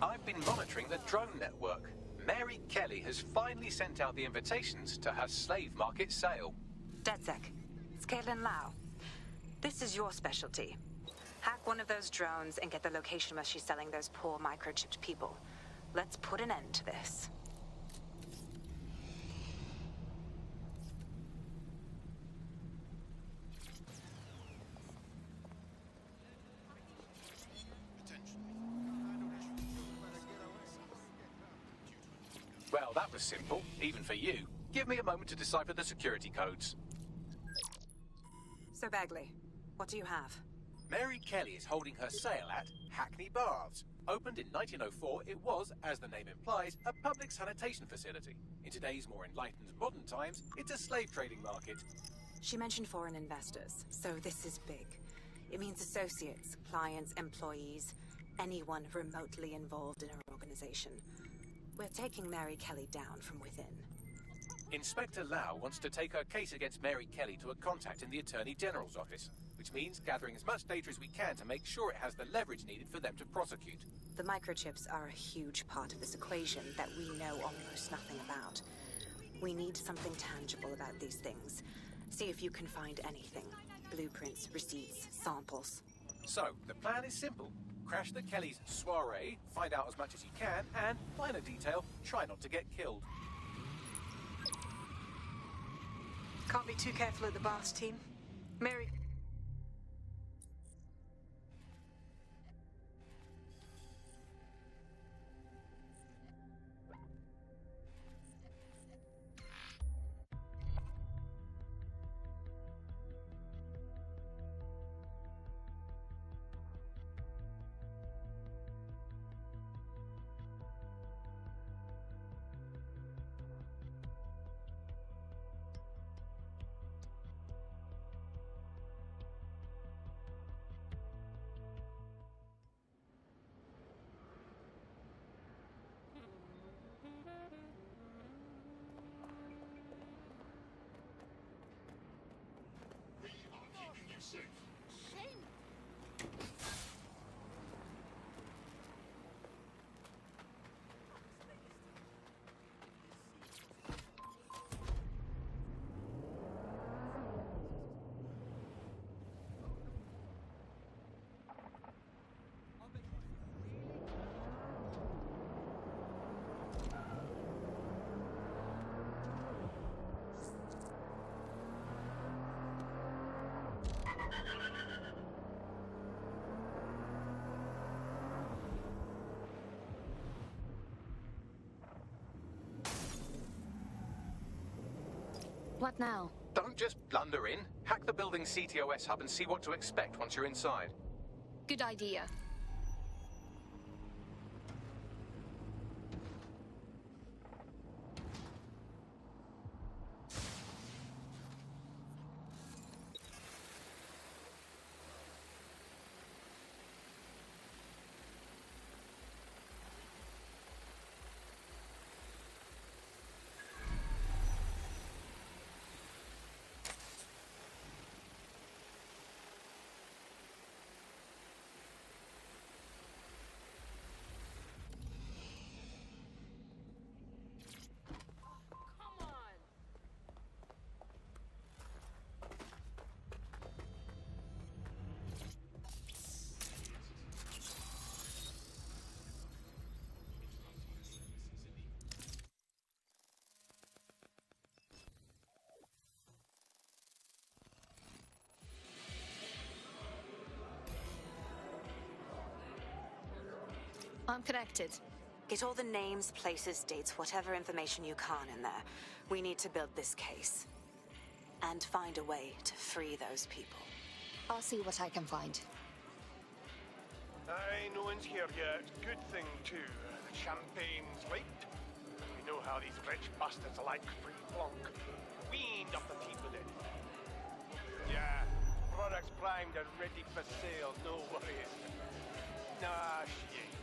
I've been monitoring the drone network. Mary Kelly has finally sent out the invitations to her slave market sale. DedSec, it's Caitlin Lau. This is your specialty. Hack one of those drones and get the location where she's selling those poor microchipped people. Let's put an end to this. Well, that was simple, even for you. Give me a moment to decipher the security codes. So, Bagley, what do you have? Mary Kelly is holding her sale at Hackney Baths. Opened in 1904, it was, as the name implies, a public sanitation facility. In today's more enlightened modern times, it's a slave trading market. She mentioned foreign investors, so this is big. It means associates, clients, employees, anyone remotely involved in her organization. We're taking Mary Kelly down from within. Inspector Lau wants to take her case against Mary Kelly to a contact in the Attorney General's office, which means gathering as much data as we can to make sure it has the leverage needed for them to prosecute. The microchips are a huge part of this equation that we know almost nothing about. We need something tangible about these things. See if you can find anything. Blueprints, receipts, samples. So, the plan is simple. Crash the Kellys' soiree, find out as much as you can, and, minor detail, try not to get killed. Can't be too careful at the Baths team. Mary... What now? Don't just blunder in. Hack the building's CTOS hub and see what to expect once you're inside. Good idea. I'm connected. Get all the names, places, dates, whatever information you can in there. We need to build this case. And find a way to free those people. I'll see what I can find. Aye, no one's here yet. Good thing, too. The champagne's light. We know how these rich bastards like free plunk. Weaned up the teeth with it. Yeah, products primed and ready for sale, no worries. Nah, she ain't.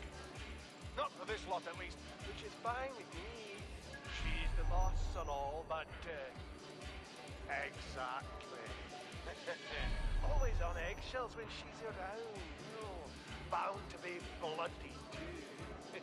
Not for this lot, at least, which is fine with me. She's the boss and all, but, exactly. Always on eggshells when she's around, you know. Bound to be bloody, too.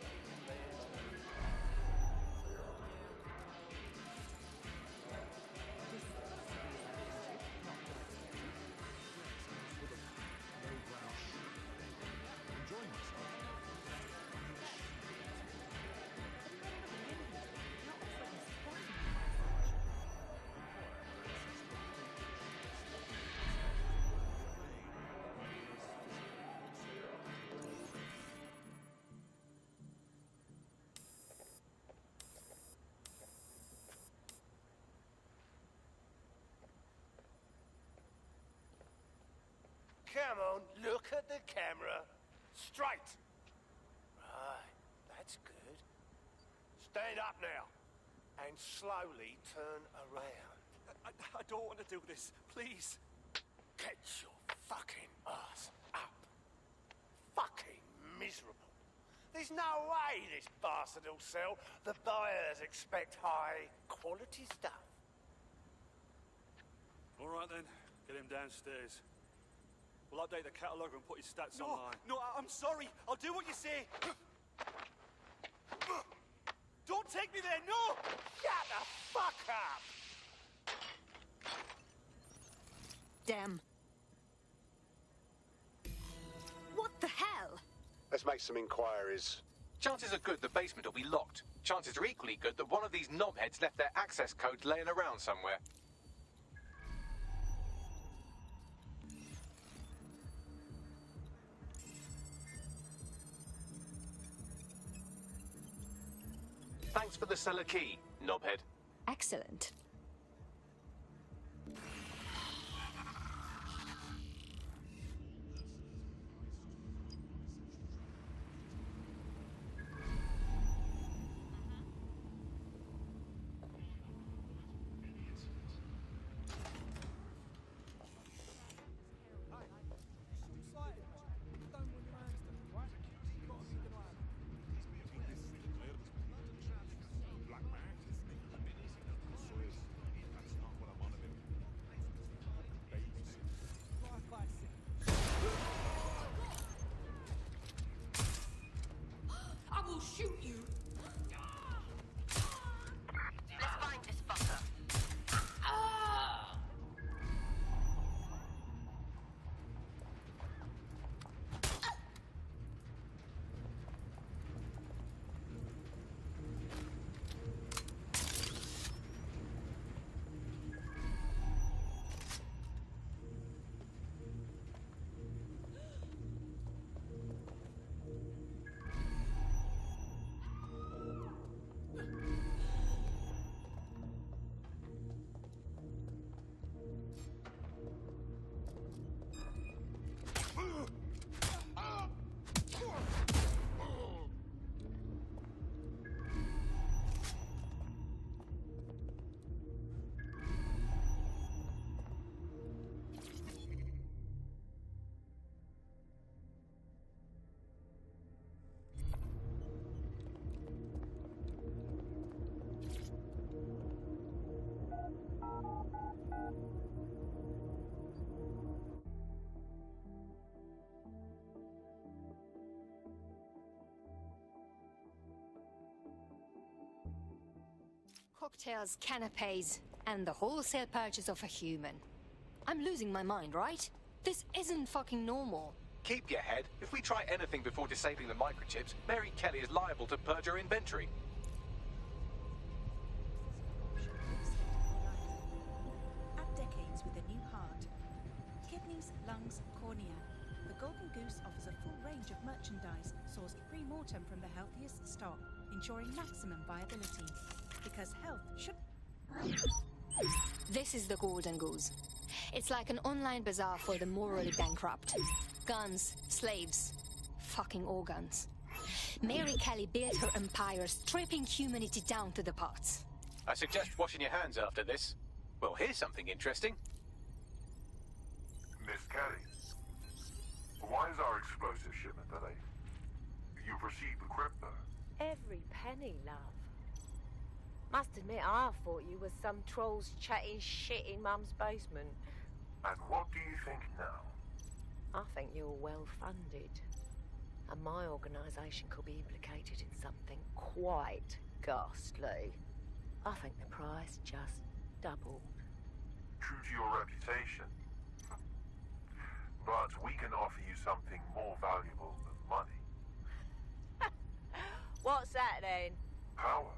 Come on, look at the camera. Straight. Right, that's good. Stand up now. And slowly turn around. I don't want to do this. Please. Get your fucking ass up. Fucking miserable. There's no way this bastard will sell. The buyers expect high quality stuff. All right then. Get him downstairs. We'll update the catalogue and put his stats No, online. no, I'm sorry. I'll do what you say. Don't take me there, no! Shut the fuck up! Damn. What the hell? Let's make some inquiries. Chances are good the basement will be locked. Chances are equally good that one of these knobheads left their access codes laying around somewhere. Thanks for the cellar key, knobhead. Excellent. I will shoot you. Let's find this fucker. Cocktails, canapes, and the wholesale purchase of a human. I'm losing my mind, right? This isn't fucking normal. Keep your head. If we try anything before disabling the microchips, Mary Kelly is liable to purge her inventory. Add decades with a new heart. Kidneys, lungs, cornea. The Golden Goose offers a full range of merchandise sourced pre-mortem from the healthiest stock, ensuring maximum viability. Because health should... This is the Golden Goose. It's like an online bazaar for the morally bankrupt. Guns, slaves, fucking organs. Mary Kelly built her empire stripping humanity down to the parts. I suggest washing your hands after this. Well, here's something interesting. Miss Kelly, why is our explosive shipment delayed? You've received the crypto. Every penny, love. Must admit, I thought you was some trolls chatting shit in Mum's basement. And what do you think now? I think you're well funded. And my organisation could be implicated in something quite ghastly. I think the price just doubled. True to your reputation. But we can offer you something more valuable than money. What's that then? Power.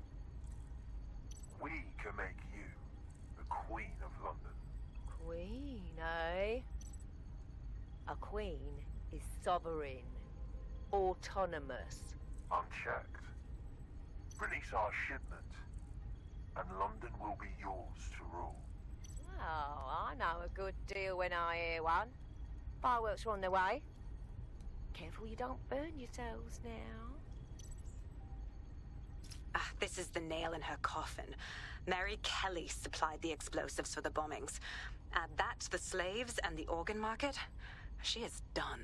We can make you the Queen of London. Queen, eh? A queen is sovereign, autonomous. Unchecked. Release our shipment, and London will be yours to rule. Oh, I know a good deal when I hear one. Fireworks are on their way. Careful you don't burn yourselves now. This is the nail in her coffin. Mary Kelly supplied the explosives for the bombings. Add that to the slaves and the organ market, she is done.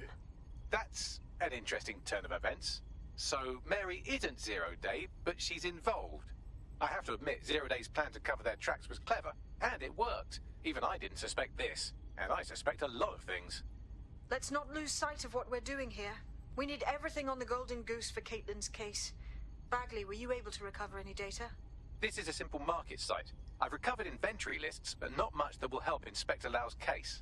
That's an interesting turn of events. So Mary isn't Zero Day, but she's involved. I have to admit, Zero Day's plan to cover their tracks was clever, and it worked. Even I didn't suspect this, and I suspect a lot of things. Let's not lose sight of what we're doing here. We need everything on the Golden Goose for Caitlin's case. Bagley, were you able to recover any data? This is a simple market site. I've recovered inventory lists, but not much that will help Inspector Lau's case.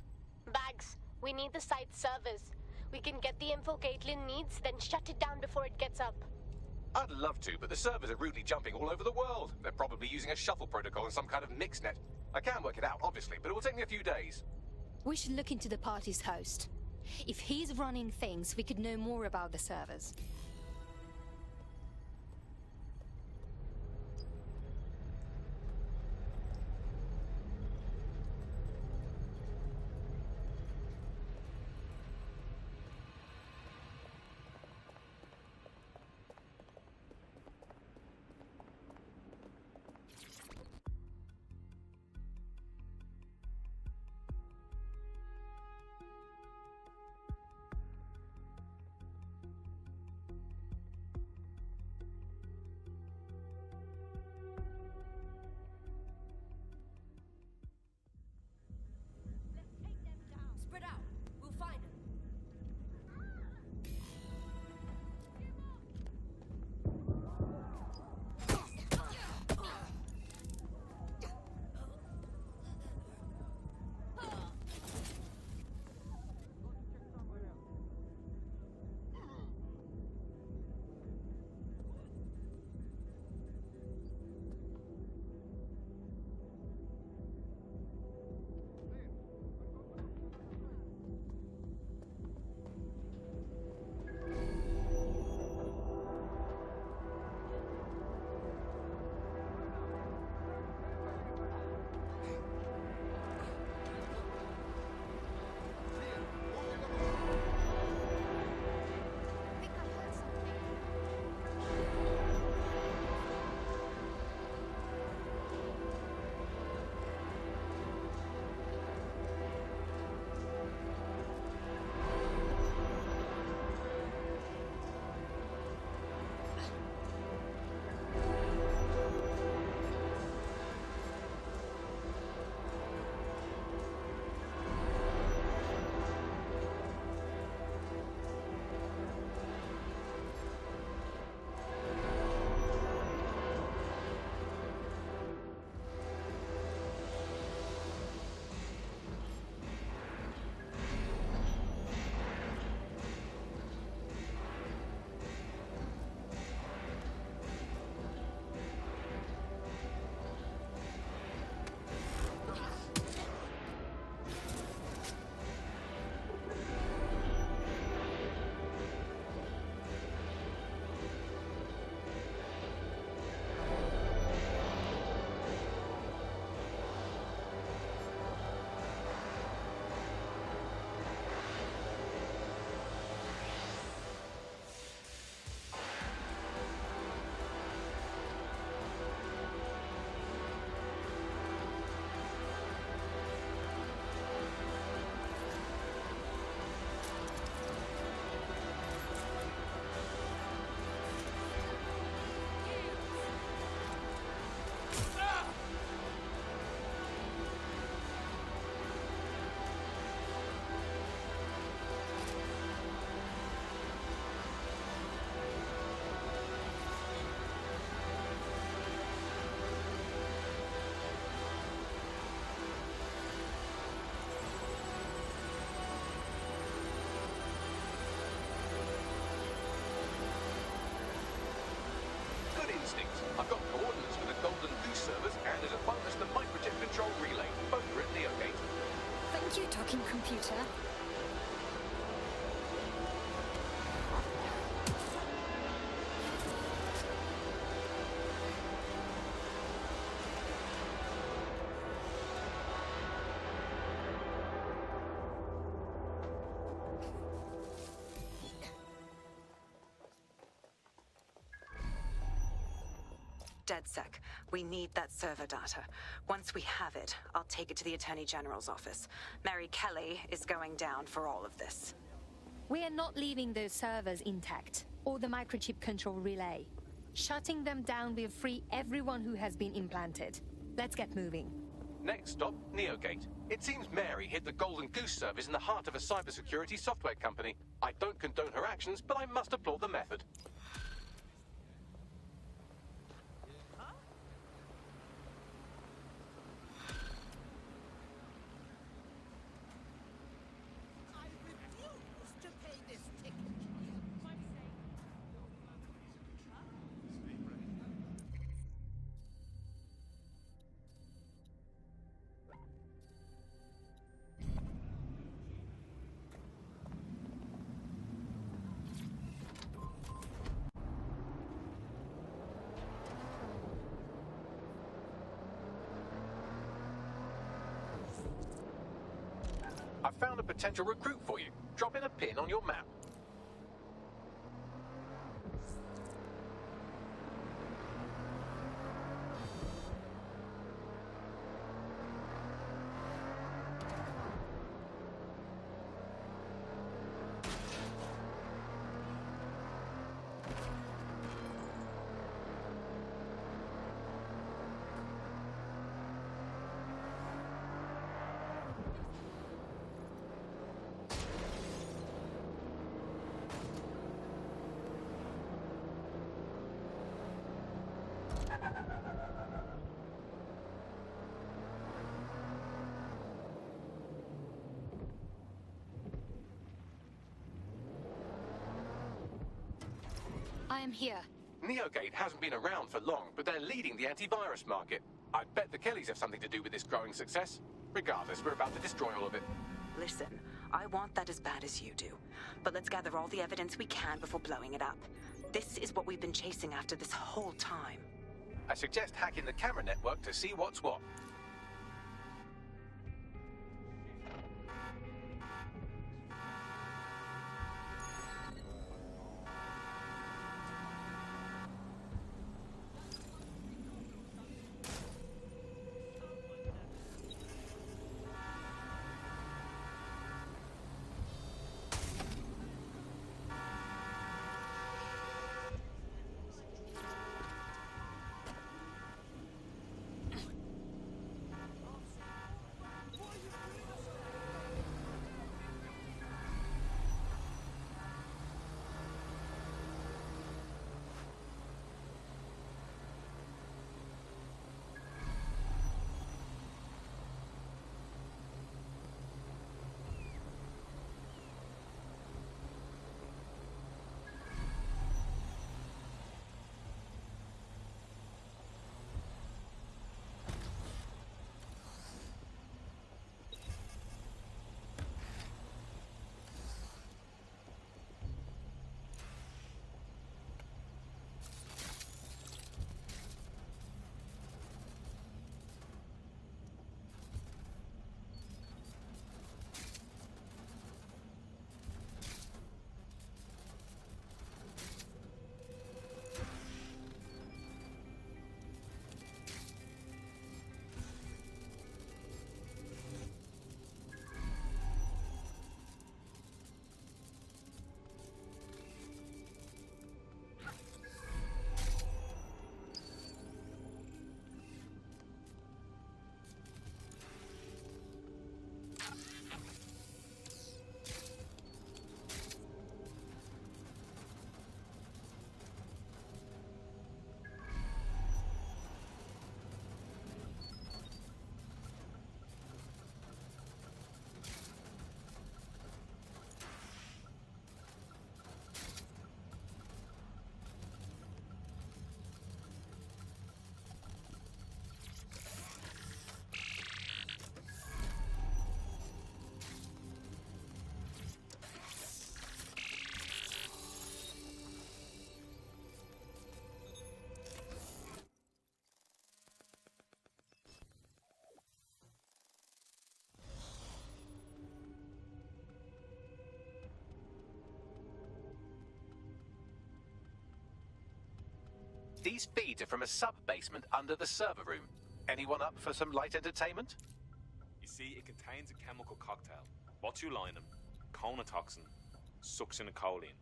Bags, we need the site servers. We can get the info Caitlin needs, then shut it down before it gets up. I'd love to, but the servers are rudely jumping all over the world. They're probably using a shuffle protocol and some kind of mixnet. I can work it out, obviously, but it will take me a few days. We should look into the party's host. If he's running things, we could know more about the servers. computer. DedSec, we need that server data. Once we have it, I'll take it to the Attorney General's office. Mary Kelly is going down for all of this. We are not leaving those servers intact, or the microchip control relay. Shutting them down will free everyone who has been implanted. Let's get moving. Next stop, Neogate. It seems Mary hid the Golden Goose service in the heart of a cybersecurity software company. I don't condone her actions, but I must applaud the method. I've found a potential recruit for you. Drop in a pin on your map. I am here. Neogate hasn't been around for long, but they're leading the antivirus market. I bet the Kellys have something to do with this growing success. Regardless, we're about to destroy all of it. Listen, I want that as bad as you do. But let's gather all the evidence we can before blowing it up. This is what we've been chasing after this whole time. I suggest hacking the camera network to see what's what. These feeds are from a sub-basement under the server room. Anyone up for some light entertainment? You see, it contains a chemical cocktail. Botulinum, conotoxin, succinylcholine.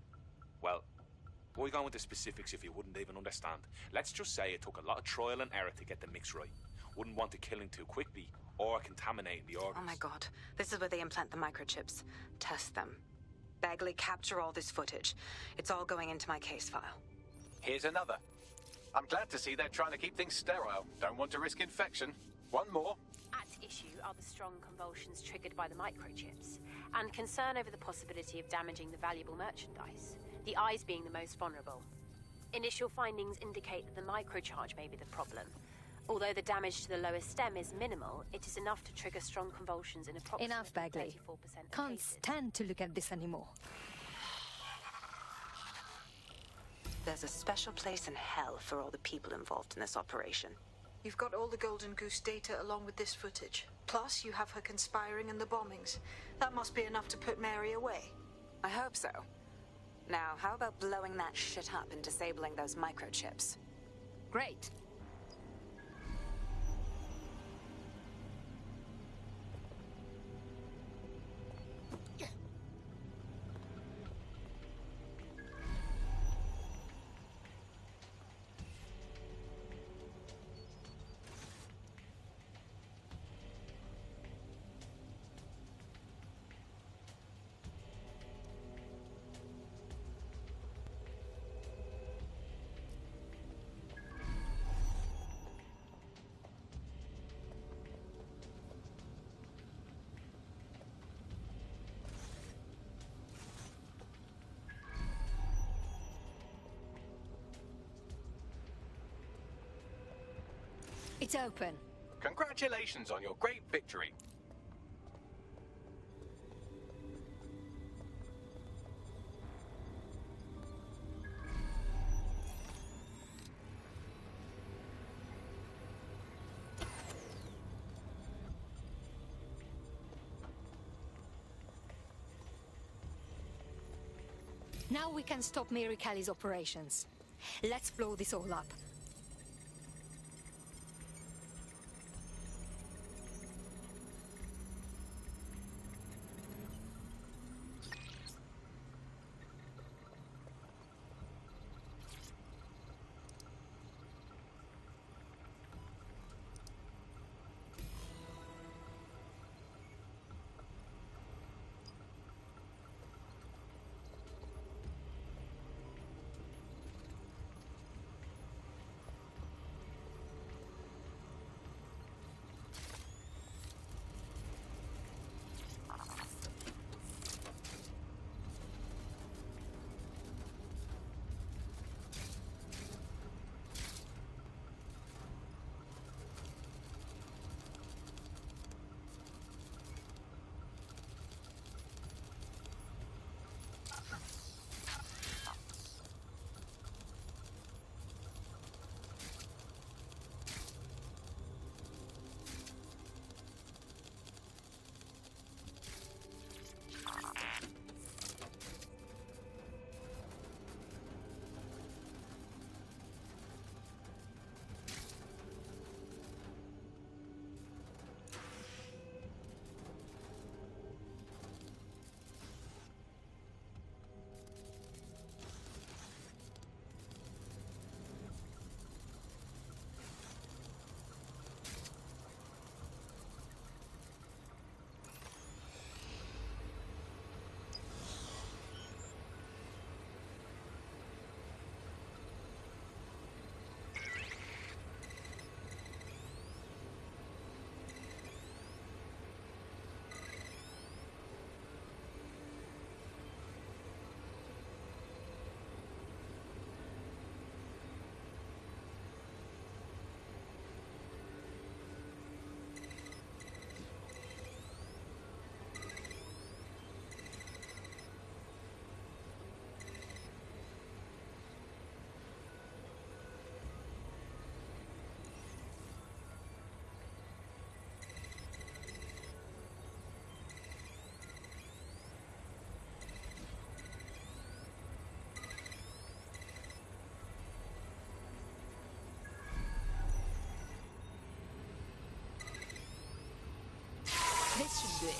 Well, why go into specifics if you wouldn't even understand? Let's just say it took a lot of trial and error to get the mix right. Wouldn't want to kill him too quickly or contaminating the organs. Oh my god. This is where they implant the microchips. Test them. Bagley, capture all this footage. It's all going into my case file. Here's another. I'm glad to see they're trying to keep things sterile. Don't want to risk infection. One more. At issue are the strong convulsions triggered by the microchips, and concern over the possibility of damaging the valuable merchandise, the eyes being the most vulnerable. Initial findings indicate that the microcharge may be the problem. Although the damage to the lower stem is minimal, it is enough to trigger strong convulsions in approximately Enough, Bagley. 34% of Can't cases. stand to look at this anymore. There's a special place in hell for all the people involved in this operation. You've got all the Golden Goose data along with this footage. Plus, you have her conspiring in the bombings. That must be enough to put Mary away. I hope so. Now, how about blowing that shit up and disabling those microchips? Great. It's open. Congratulations on your great victory. Now we can stop Mary Kelly's operations. Let's blow this all up. This should do it.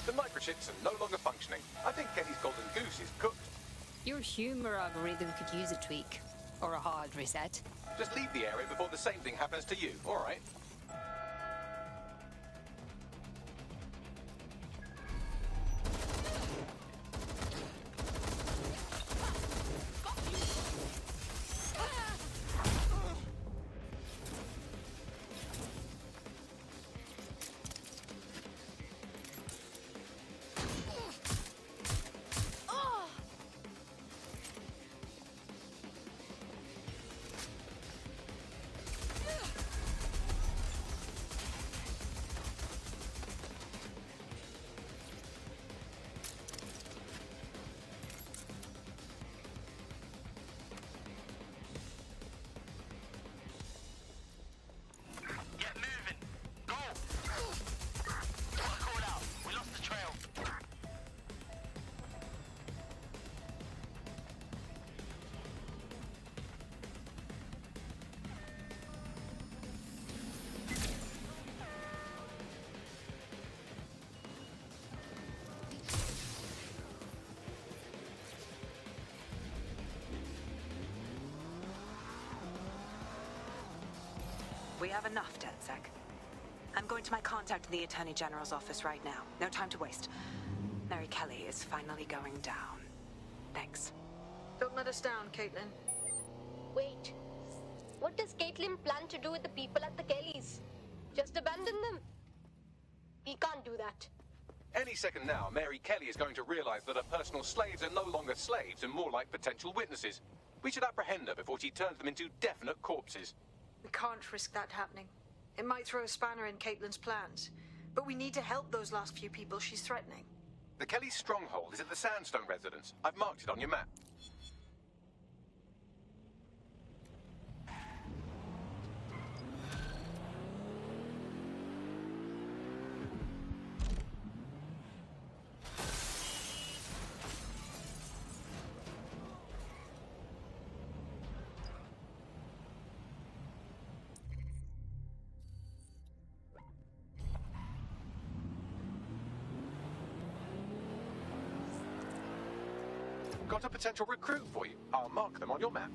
The microchips are no longer functioning. I think Kelly's golden goose is cooked. Your humor algorithm could use a tweak. Or a hard reset. Just leave the area before the same thing happens to you, all right? We have enough, DedSec. I'm going to my contact in the Attorney General's office right now. No time to waste. Mary Kelly is finally going down. Thanks. Don't let us down, Caitlin. Wait. What does Caitlin plan to do with the people at the Kellys? Just abandon them? We can't do that. Any second now, Mary Kelly is going to realize that her personal slaves are no longer slaves and more like potential witnesses. We should apprehend her before she turns them into definite corpses. We can't risk that happening. It might throw a spanner in Caitlin's plans. But we need to help those last few people she's threatening. The Kelly stronghold is at the Sandstone residence. I've marked it on your map. Got a potential recruit for you. I'll mark them on your map.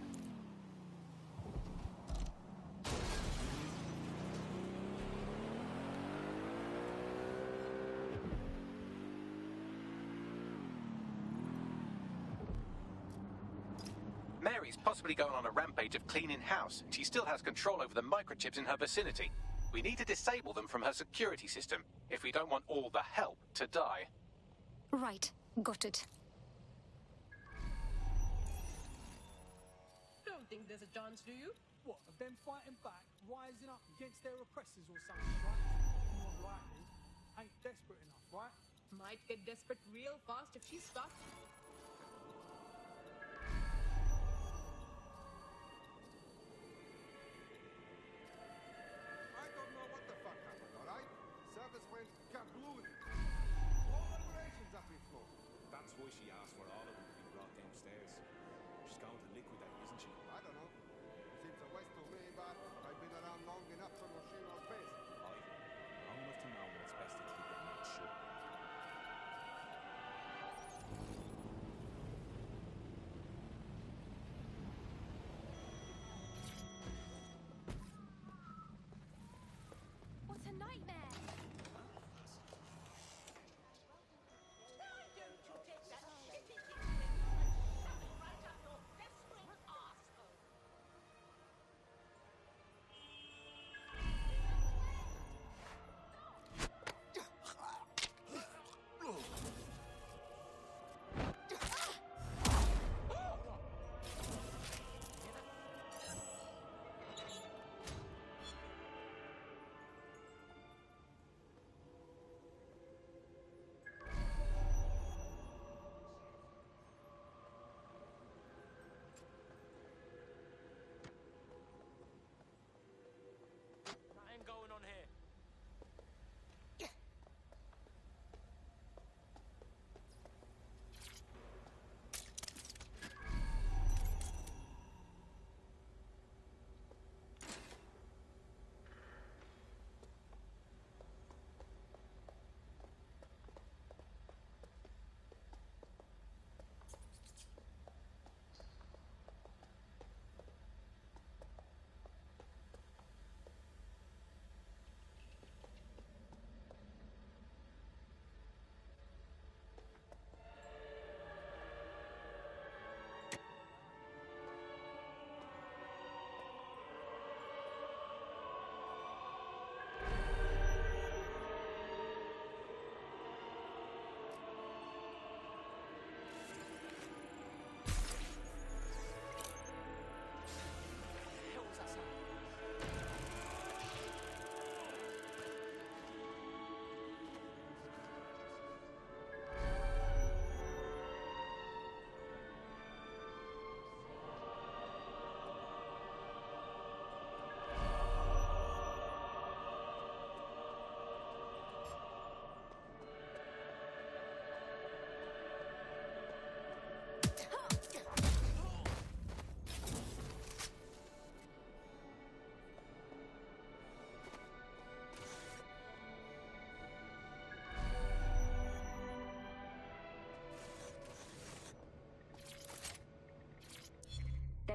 Mary's possibly going on a rampage of cleaning house, and she still has control over the microchips in her vicinity. We need to disable them from her security system, if we don't want all the help to die. Right. Got it. Don't think there's a chance, do you? What, of them fighting back, rising up against their oppressors or something, right? More likely. Ain't desperate enough, right? Might get desperate real fast if she starts. I don't know what the fuck happened, alright? Service went kablooey. All operations have been closed. That's why she asked for all of them to be brought downstairs. She's going to liquidate, isn't she? I don't know. Seems a waste to me, but I've been around long enough to know she knows best. Long enough to know when it's best to keep your mouth shut. What a nightmare! Why don't you take that shitty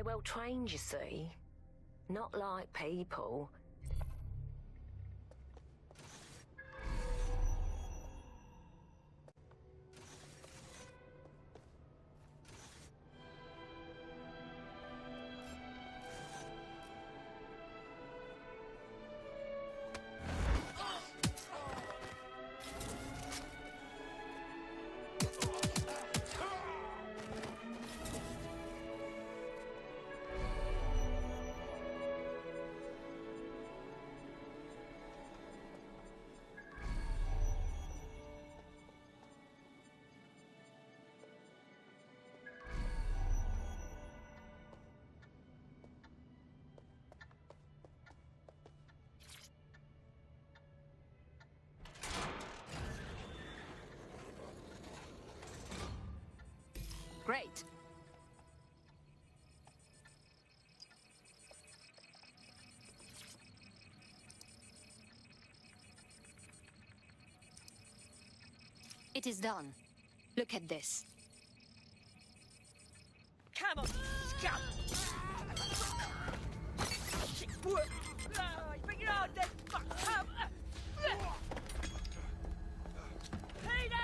well trained, you see. Not like people. Great. It is done. Look at this. Come on, scum! Shit, work! Bring it on, then! Fuck! Come! Peter!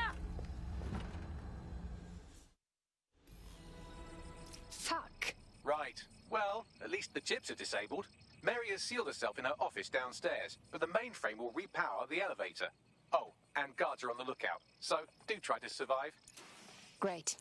Fuck. Right. Well, at least the chips are disabled. Mary has sealed herself in her office downstairs, but the mainframe will repower the elevator. Oh, and guards are on the lookout, so do try to survive. Great.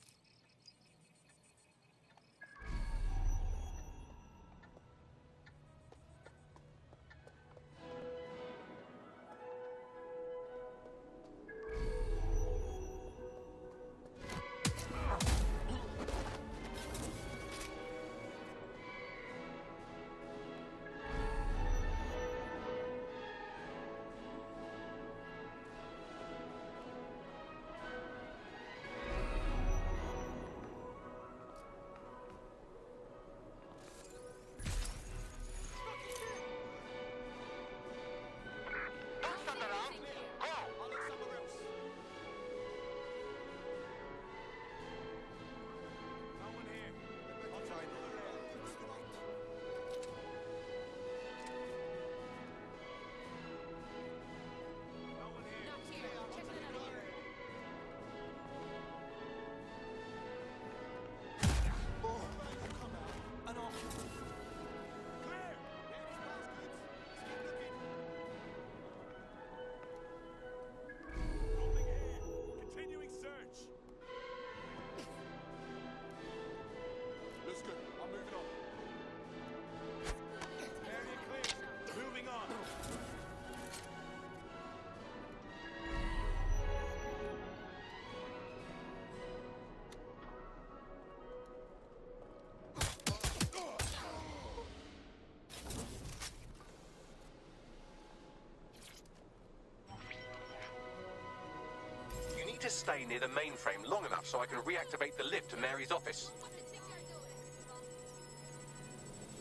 To stay near the mainframe long enough so I can reactivate the lift to Mary's office.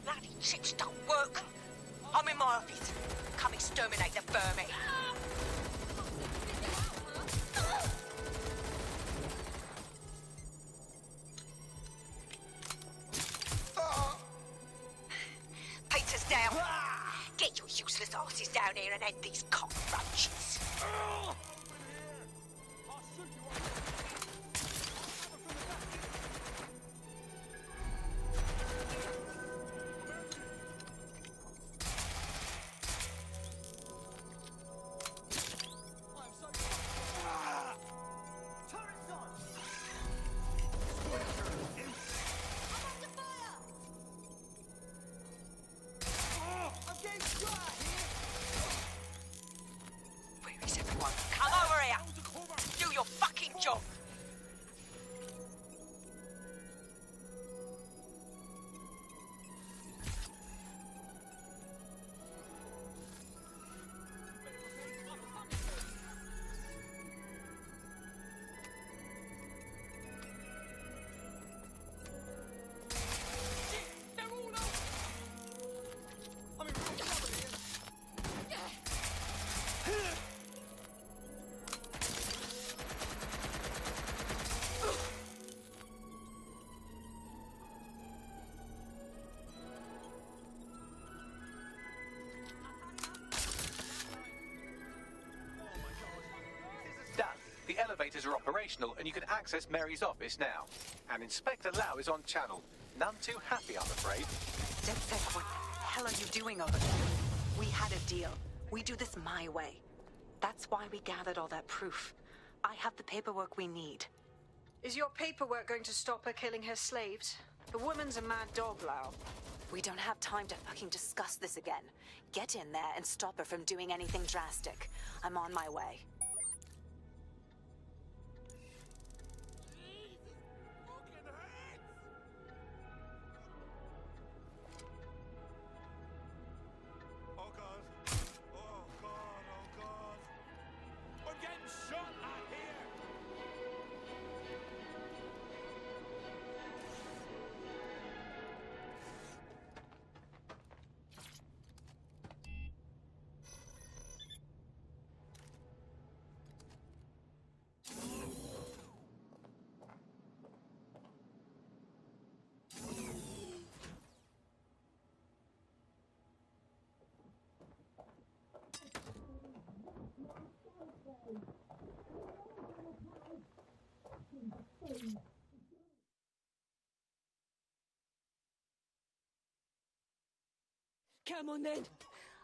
Bloody chips don't work! I'm in my office. Come exterminate the vermin! Peter's down! Get your useless asses down here and end these cockroaches! Where is everyone? Come over here! Do your fucking job! generators are operational and you can access Mary's office now. And Inspector Lau is on channel. None too happy, I'm afraid. DedSec, what the hell are you doing over there? We had a deal. We do this my way. That's why we gathered all that proof. I have the paperwork we need. Is your paperwork going to stop her killing her slaves? The woman's a mad dog, Lau. We don't have time to fucking discuss this again. Get in there and stop her from doing anything drastic. I'm on my way. Oh God. Oh God, oh God. I'm getting shot at here. Come on then.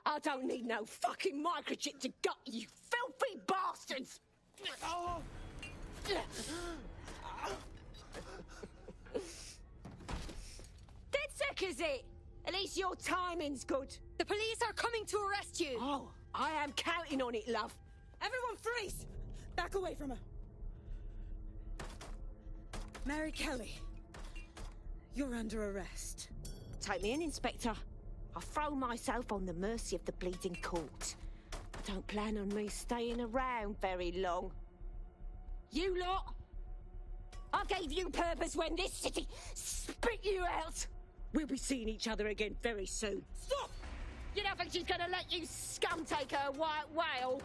I don't need no fucking microchip to gut you, filthy bastards! Oh. DedSec, is it? At least your timing's good. The police are coming to arrest you. Oh, I am counting on it, love. Everyone freeze! Back away from her. Mary Kelly, you're under arrest. Take me in, Inspector. I'll throw myself on the mercy of the bleeding court. I don't plan on me staying around very long. You lot, I gave you purpose when this city spit you out. We'll be seeing each other again very soon. Stop! You don't think she's gonna let you scum take her white whale?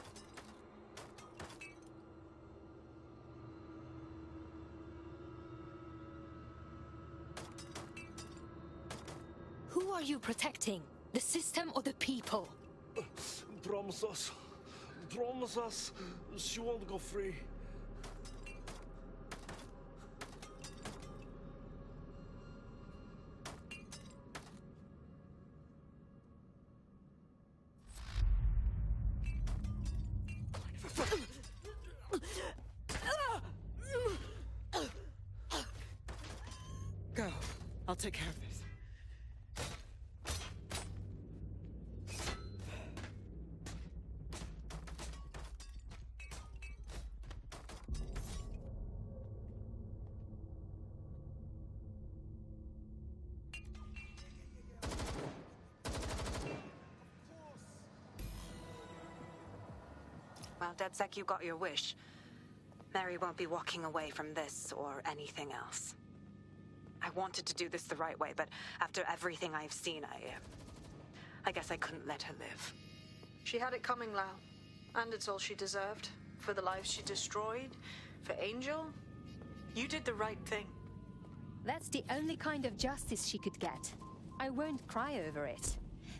Who are you protecting? The system or the people? Promise us. Promise us. She won't go free. Go. I'll take care of this. Well, DedSec, you got your wish. Mary won't be walking away from this or anything else. I wanted to do this the right way, but after everything I've seen, I guess I couldn't let her live. She had it coming, Lau. And it's all she deserved. For the lives she destroyed, for Angel. You did the right thing. That's the only kind of justice she could get. I won't cry over it.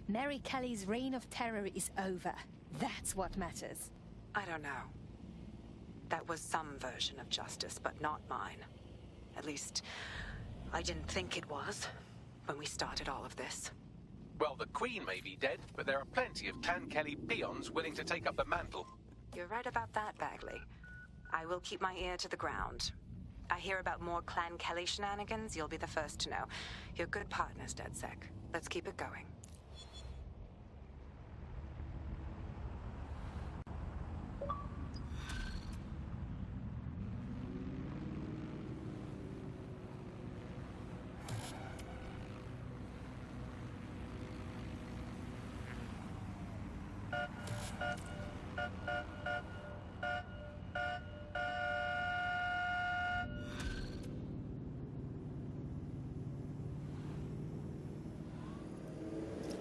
Mary Kelly's reign of terror is over. That's what matters. I don't know. That was some version of justice, but not mine. At least, I didn't think it was when we started all of this. Well, the Queen may be dead, but there are plenty of Clan Kelly peons willing to take up the mantle. You're right about that, Bagley. I will keep my ear to the ground. I hear about more Clan Kelly shenanigans, you'll be the first to know. You're good partners, DedSec. Let's keep it going.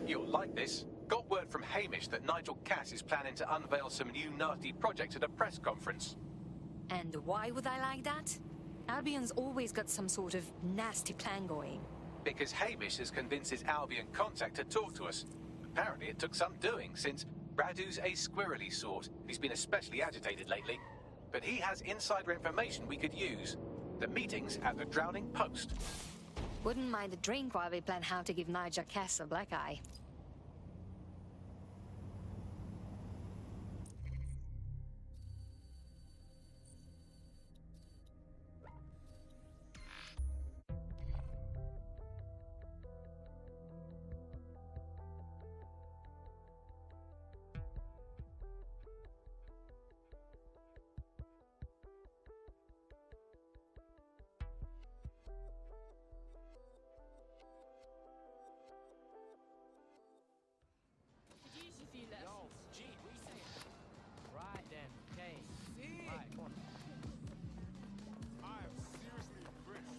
You'll like this. Got word from Hamish that Nigel Cass is planning to unveil some new nasty project at a press conference. And why would I like that? Albion's always got some sort of nasty plan going. Because Hamish has convinced his Albion contact to talk to us. Apparently it took some doing, since Radu's a squirrely sort. He's been especially agitated lately. but he has insider information we could use. The meeting's at the Drowning Post. Wouldn't mind a drink while we plan how to give Nigel Cass a black eye. Right then, okay. Right, come on. I am seriously impressed.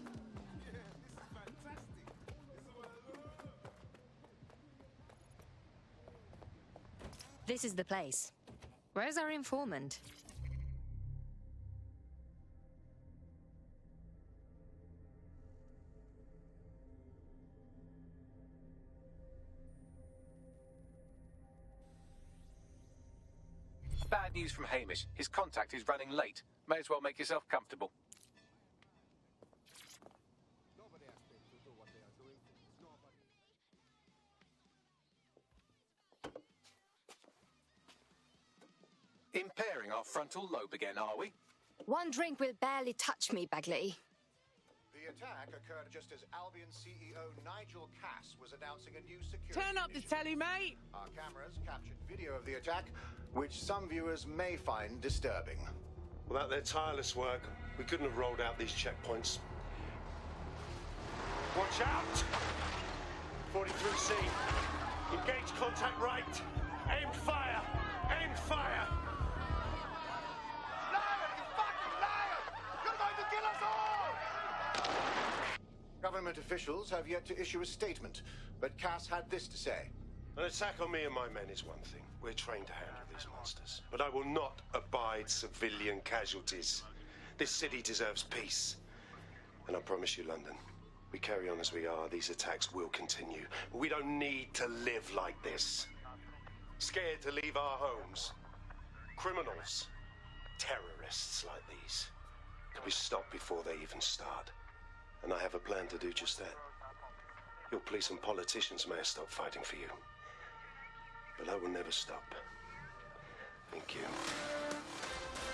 Yeah, this is fantastic. This is what I love. This is the place. Where's our informant? Bad news from Hamish. His contact is running late. May as well make yourself comfortable. Nobody asked them to do what they are doing. Nobody. Impairing our frontal lobe again, are we? One drink will barely touch me, Bagley. The attack occurred just as Albion CEO Nigel Cass was announcing a new security Turn up the telly, mate! Our cameras captured video of the attack, which some viewers may find disturbing. Without their tireless work, we couldn't have rolled out these checkpoints. Watch out! 43C. Engage contact right. Aim fire! Aim fire! Liar, you fucking liar! You're going to kill us all! Government officials have yet to issue a statement, but Cass had this to say. An attack on me and my men is one thing. We're trained to handle these monsters. But I will not abide civilian casualties. This city deserves peace. And I promise you, London, we carry on as we are, these attacks will continue. We don't need to live like this. Scared to leave our homes. Criminals, terrorists like these, can be stopped before they even start. And I have a plan to do just that. Your police and politicians may have stopped fighting for you. But I will never stop. Thank you.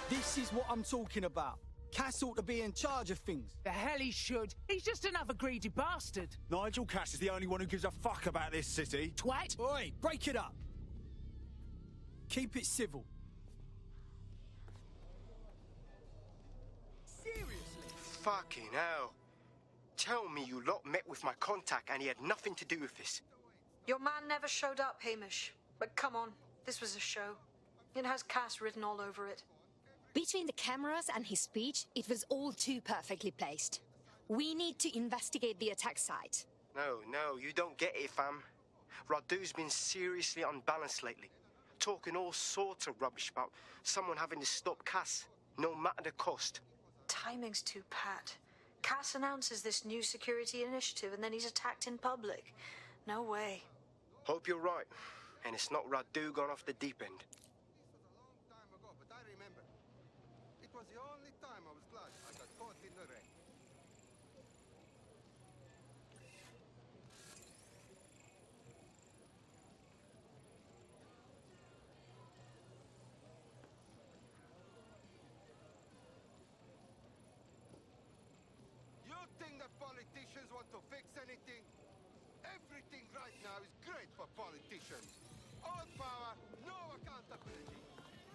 This is what I'm talking about. Cass ought to be in charge of things. The hell he should. He's just another greedy bastard. Nigel Cass is the only one who gives a fuck about this city. Twat! Oi, break it up. Keep it civil. Seriously? Fucking hell. Tell me you lot met with my contact and he had nothing to do with this. Your man never showed up, Hamish. But come on, this was a show. It has Cass written all over it. Between the cameras and his speech, it was all too perfectly placed. We need to investigate the attack site. No, you don't get it, fam. Radu's been seriously unbalanced lately. Talking all sorts of rubbish about someone having to stop Cass, no matter the cost. Timing's too pat. Cass announces this new security initiative and then he's attacked in public. No way. Hope you're right. And it's not Radu gone off the deep end. Time ago, but I remember. It was the only time I was glad I got caught in the rain. You think that politicians want to fix anything? Everything right now is great for politicians. All power, no accountability.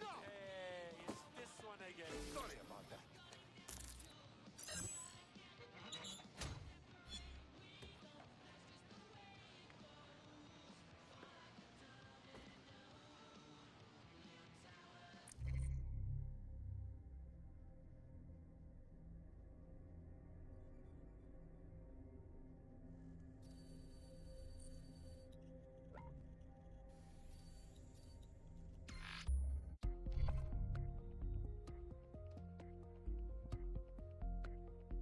No! Hey, it's this one again. Sorry about that.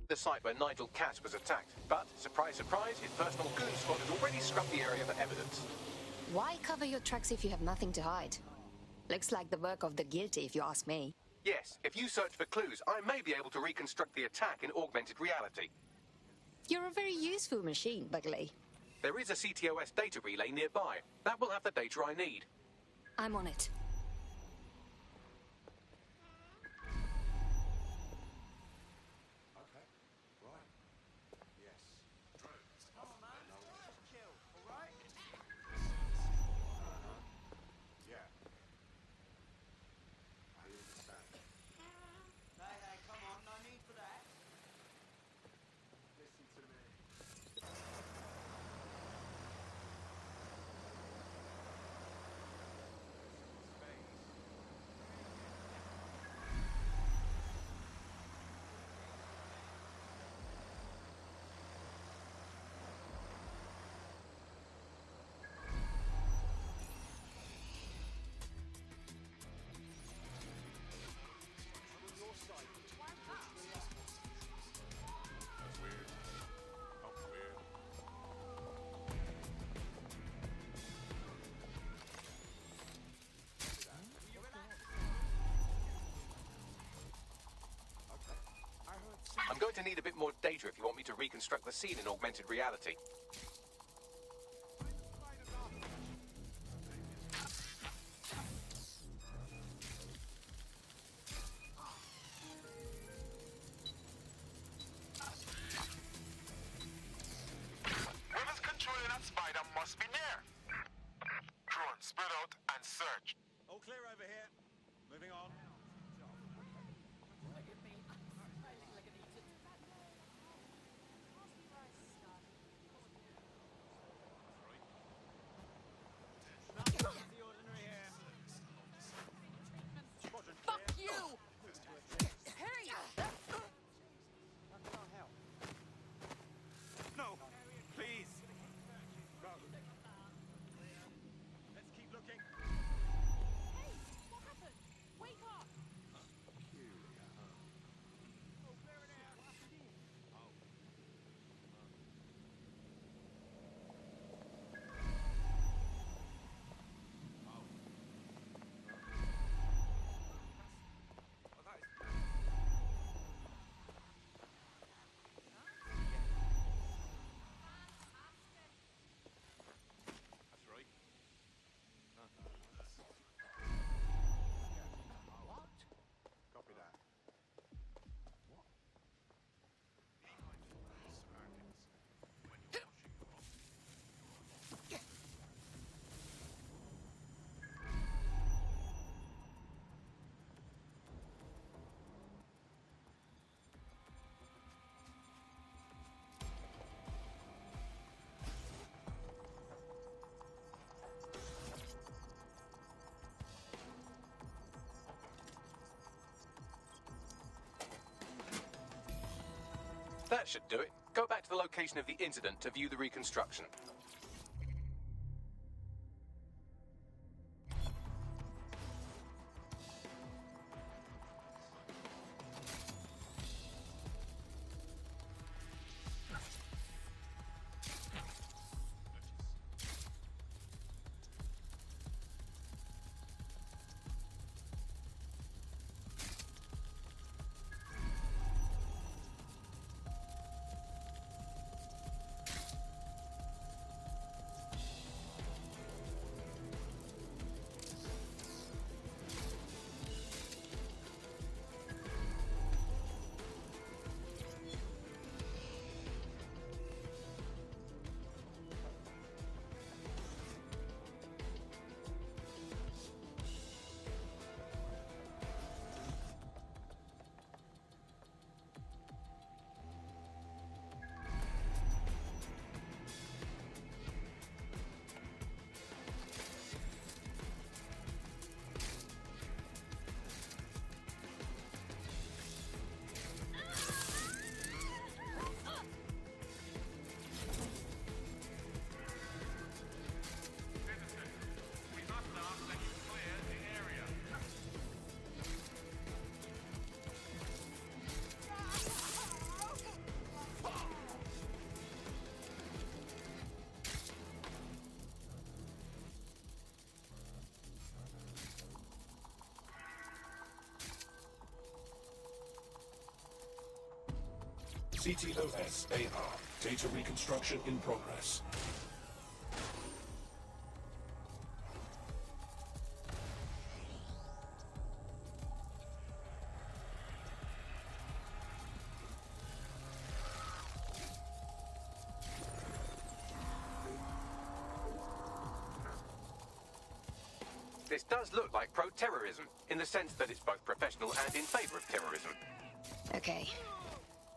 The site where Nigel Cass was attacked, but, surprise, surprise, his personal goon squad had already scrubbed the area for evidence. Why cover your tracks if you have nothing to hide? Looks like the work of the guilty, if you ask me. Yes, if you search for clues, I may be able to reconstruct the attack in augmented reality. You're a very useful machine, Bugley. There is a CTOS data relay nearby. That will have the data I need. I'm on it. Okay. Right. Yes. Come on, man. Just chill, all right? Yeah. I understand. Hey, come on. No need for that. Listen to me. I'm going to need a bit more data if you want me to reconstruct the scene in augmented reality. Whoever's controlling that spider must be near. Drone, spread out and search. All clear over here. Moving on. Fuck you! Hey! No, please. Go. Let's keep looking. Hey, what happened? Wake up! That's right. What? Copy that. What? That should do it. Go back to the location of the incident to view the reconstruction. CTOS-AR. Data reconstruction in progress. This does look like pro-terrorism, in the sense that it's both professional and in favor of terrorism. Okay.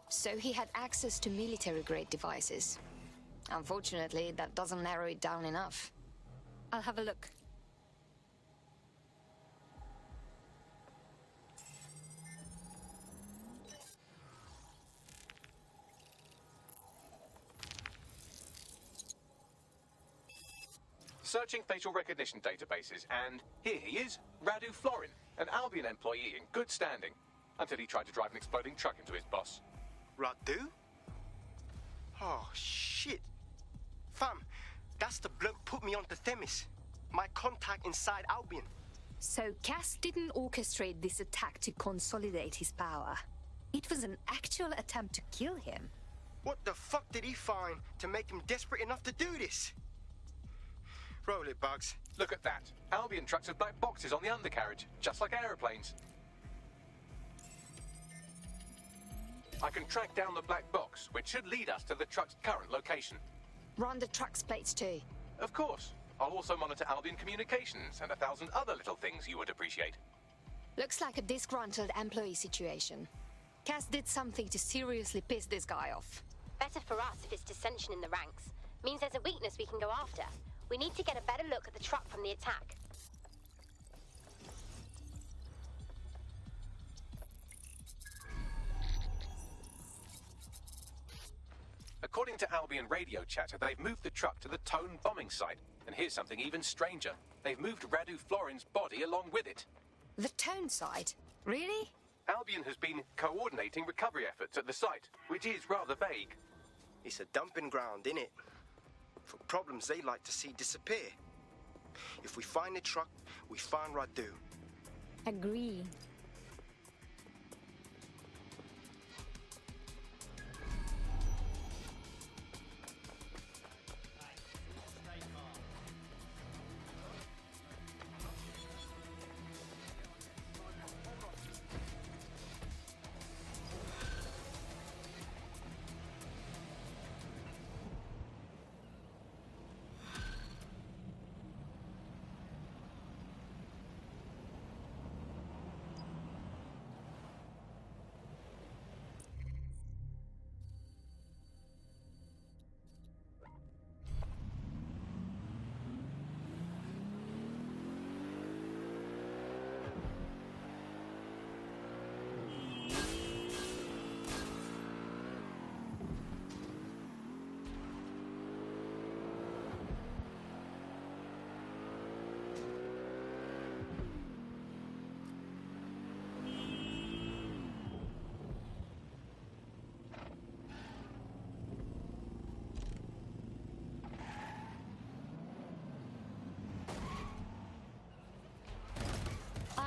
So he had access to military-grade devices. Unfortunately, that doesn't narrow it down enough. I'll have a look. Searching facial recognition databases, and here he is, Radu Florin, an Albion employee in good standing, until he tried to drive an exploding truck into his boss. Radu? Oh, shit. Fam, that's the bloke put me onto Themis. My contact inside Albion. So Cass didn't orchestrate this attack to consolidate his power. It was an actual attempt to kill him. What the fuck did he find to make him desperate enough to do this? Roll it, Bugs. Look at that. Albion trucks have black boxes on the undercarriage, just like aeroplanes. I can track down the black box, which should lead us to the truck's current location. Run the truck's plates too. Of course. I'll also monitor Albion communications and 1,000 other little things you would appreciate. Looks like a disgruntled employee situation. Cass did something to seriously piss this guy off. Better for us if it's dissension in the ranks. Means there's a weakness we can go after. We need to get a better look at the truck from the attack. According to Albion radio chatter, they've moved the truck to the Tone bombing site. And here's something even stranger. They've moved Radu Florin's body along with it. The Tone site? Really? Albion has been coordinating recovery efforts at the site, which is rather vague. It's a dumping ground, innit? For problems they like to see disappear. If we find the truck, we find Radu. Agree.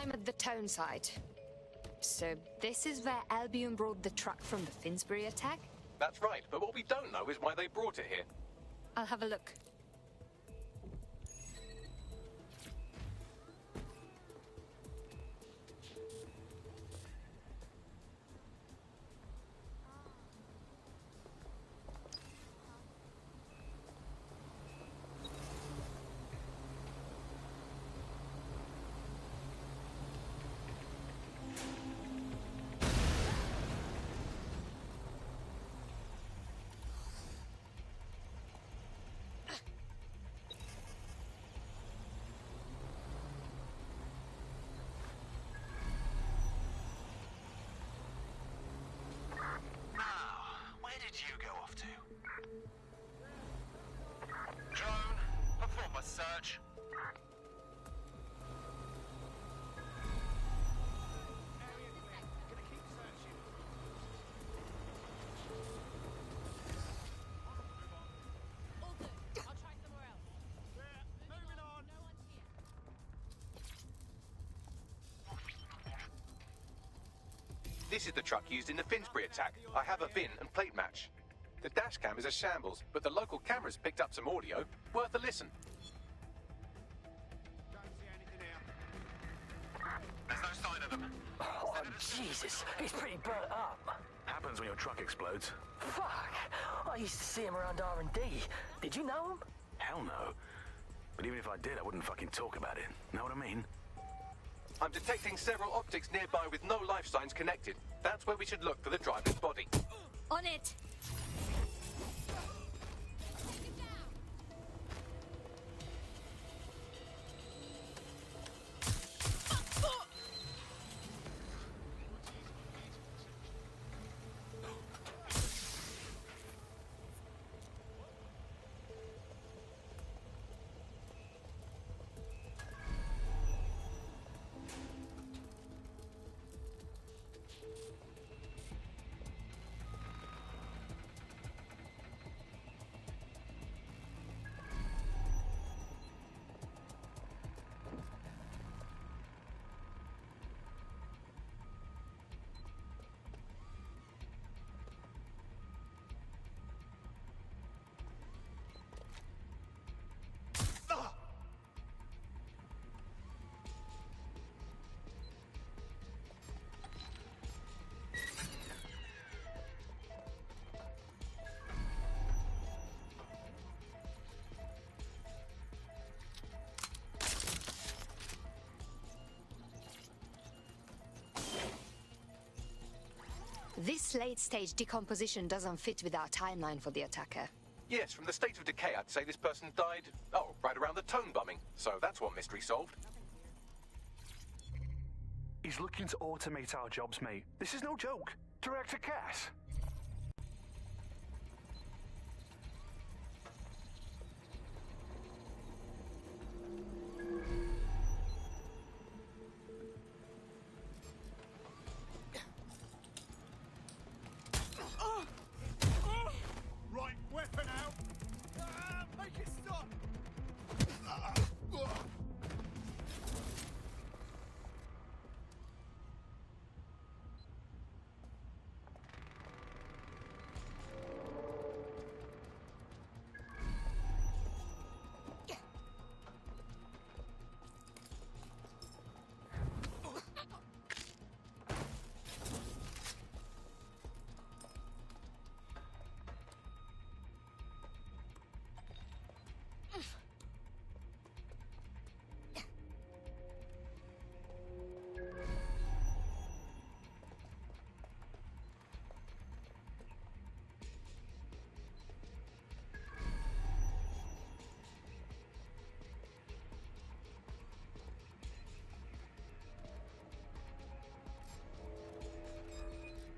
I'm at the Tone site. So this is where Albion brought the truck from the Finsbury attack? That's right, but what we don't know is why they brought it here. I'll have a look. Search. This is the truck used in the Finsbury attack. I have a VIN and plate match. The dash cam is a shambles, but the local cameras picked up some audio. Worth a listen. There's no sign of them. Oh, Jesus. He's pretty burnt up. Happens when your truck explodes. Fuck. I used to see him around R&D. Did you know him? Hell no. But even if I did, I wouldn't fucking talk about it. Know what I mean? I'm detecting several optics nearby with no life signs connected. That's where we should look for the driver's body. On it! This late-stage decomposition doesn't fit with our timeline for the attacker. Yes, from the state of decay, I'd say this person died, right around the tone bombing. So that's one mystery solved. He's looking to automate our jobs, mate. This is no joke. Director Cass. Right, weapon out! Make it stop!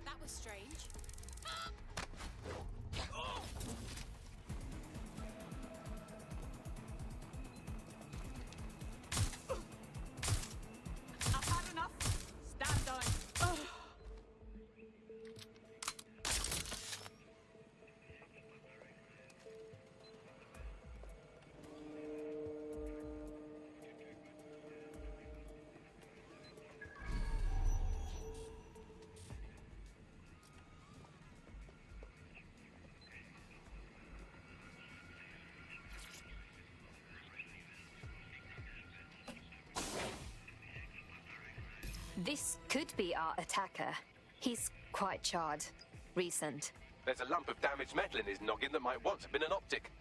That was strange. I've had enough. Stand down. This could be our attacker. He's quite charred. Recent. There's a lump of damaged metal in his noggin that might once have been an optic.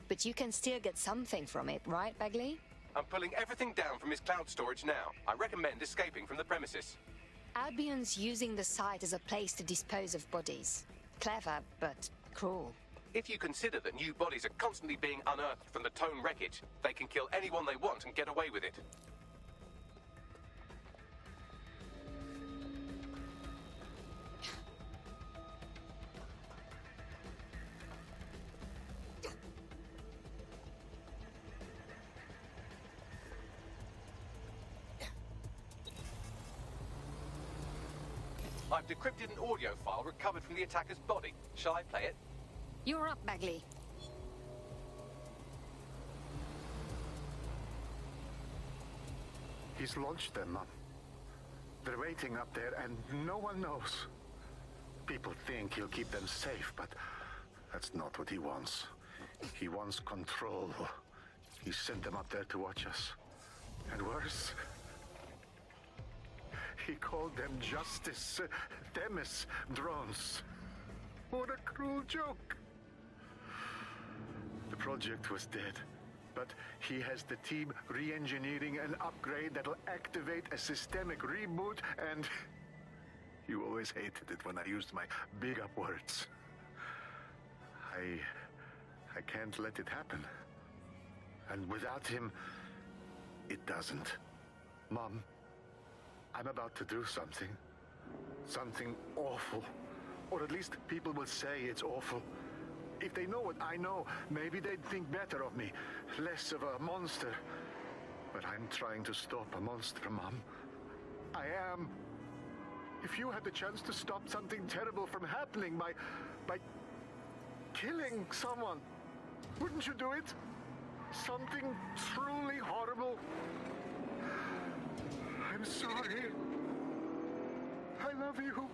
But you can still get something from it, right, Bagley? I'm pulling everything down from his cloud storage now. I recommend escaping from the premises. Albion's using the site as a place to dispose of bodies. Clever, but cruel. If you consider that new bodies are constantly being unearthed from the Tone wreckage, they can kill anyone they want and get away with it. I've decrypted an audio file recovered from the attacker's body. Shall I play it? You're up, Bagley. He's lodged there, Mum. They're waiting up there and no one knows. People think he'll keep them safe, but that's not what he wants. He wants control. He sent them up there to watch us. And worse, he called them Justice, Themis drones. What a cruel joke. The project was dead, but he has the team re-engineering an upgrade that'll activate a systemic reboot, and you always hated it when I used my big up words. I can't let it happen. And without him, it doesn't. Mom, I'm about to do something. Something awful. Or at least people will say it's awful. If they know what I know, maybe they'd think better of me. Less of a monster. But I'm trying to stop a monster, Mom. I am. If you had the chance to stop something terrible from happening by killing someone, wouldn't you do it? Something truly horrible. I'm sorry. I love you.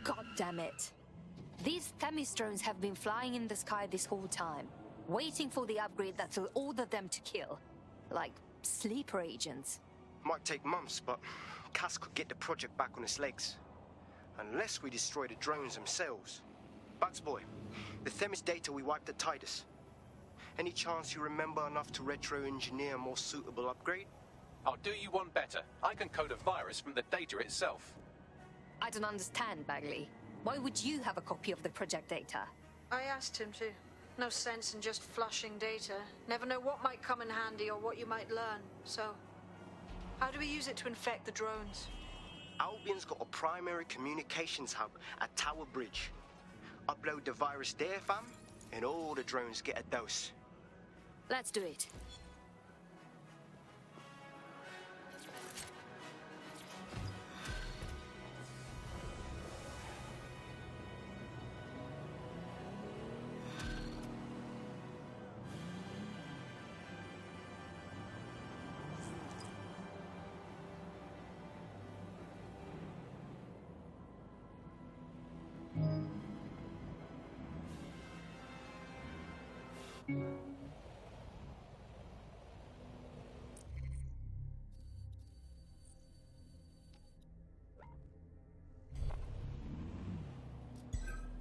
God damn it. These Themis drones have been flying in the sky this whole time, waiting for the upgrade that will order them to kill. Like sleeper agents. Might take months, but Cass could get the project back on its legs. Unless we destroy the drones themselves. Bugs boy, the Themis data we wiped at Titus. Any chance you remember enough to retro-engineer a more suitable upgrade? I'll do you one better. I can code a virus from the data itself. I don't understand, Bagley. Why would you have a copy of the project data? I asked him to. No sense in just flushing data. Never know what might come in handy or what you might learn. So, how do we use it to infect the drones? Albion's got a primary communications hub at Tower Bridge. Upload the virus there, fam, and all the drones get a dose. Let's do it.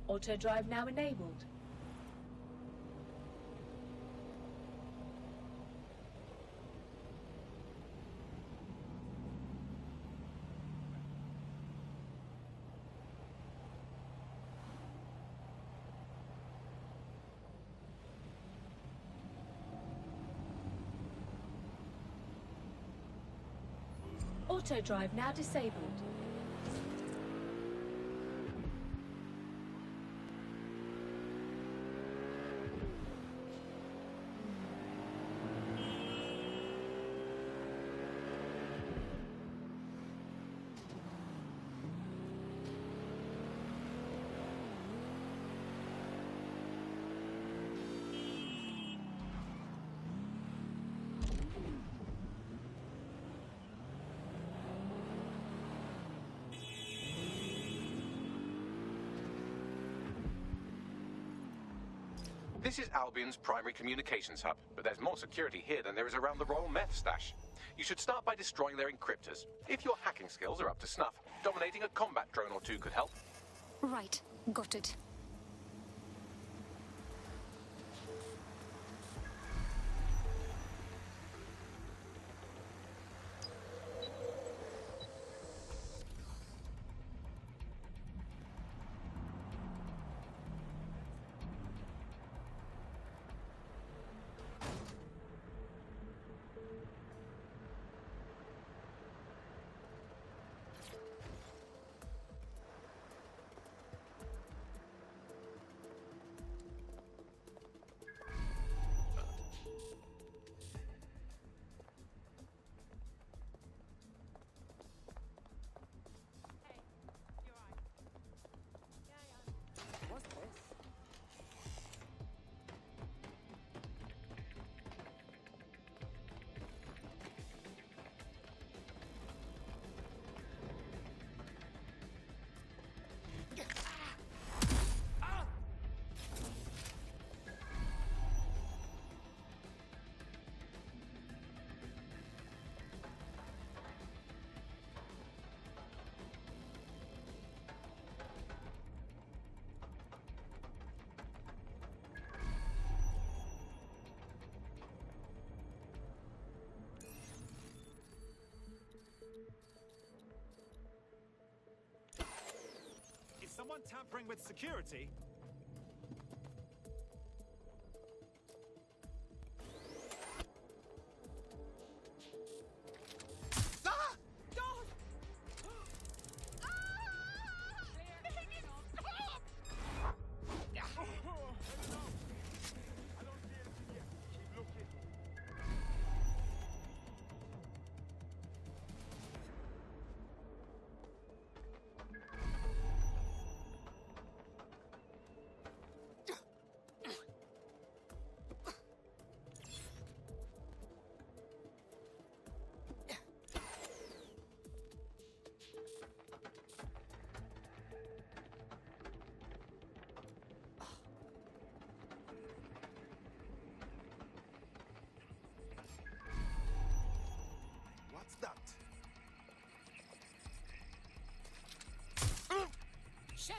Auto drive now enabled. Auto drive now disabled. This is Albion's primary communications hub, but there's more security here than there is around the Royal Meth stash. You should start by destroying their encryptors. If your hacking skills are up to snuff, dominating a combat drone or two could help. Right, got it. aren't tampering with security. What's that? Shit!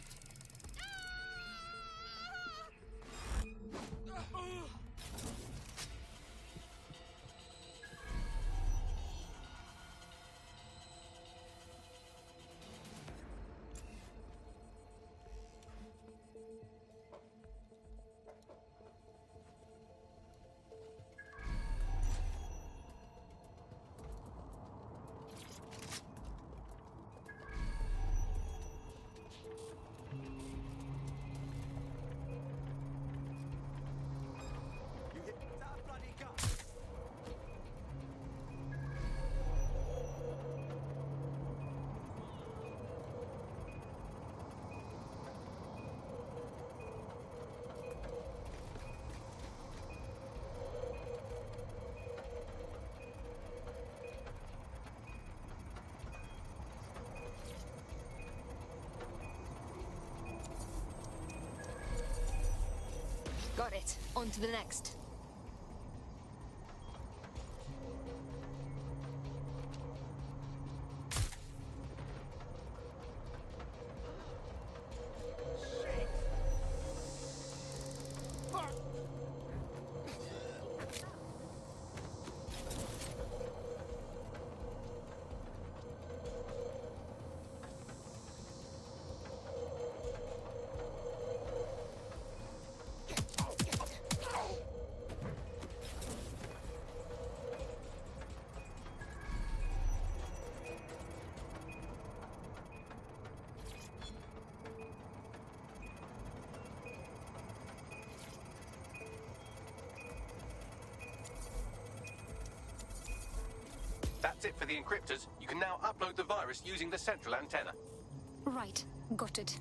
You hit that bloody gun. Got it. On to the next. That's it for the encryptors. You can now upload the virus using the central antenna. Right. Got it.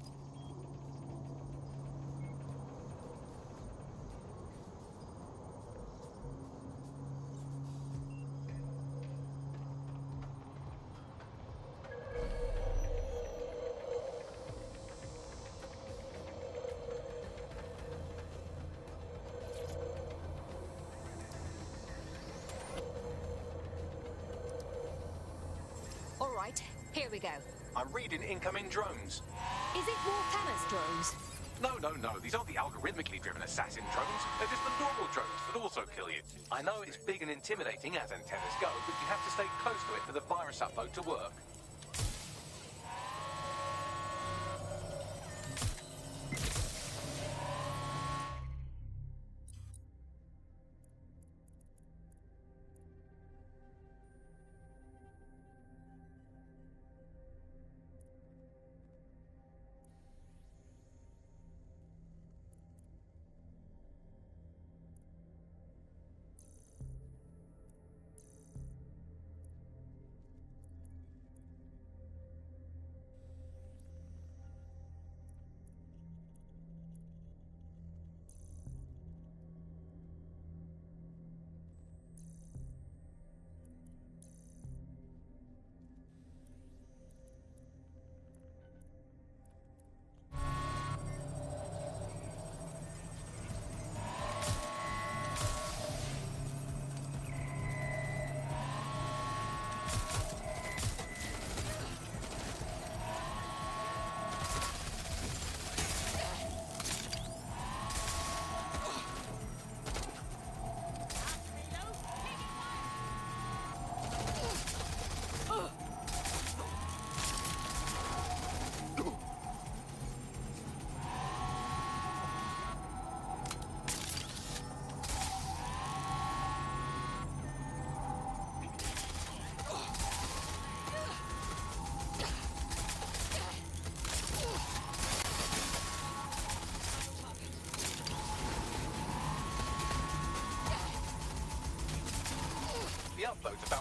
All right. Here we go. I'm reading incoming drones. Is it Warhammer's drones? No. These aren't the algorithmically driven assassin drones. They're just the normal drones that also kill you. I know it's big and intimidating as antennas go, but you have to stay close to it for the virus upload to work.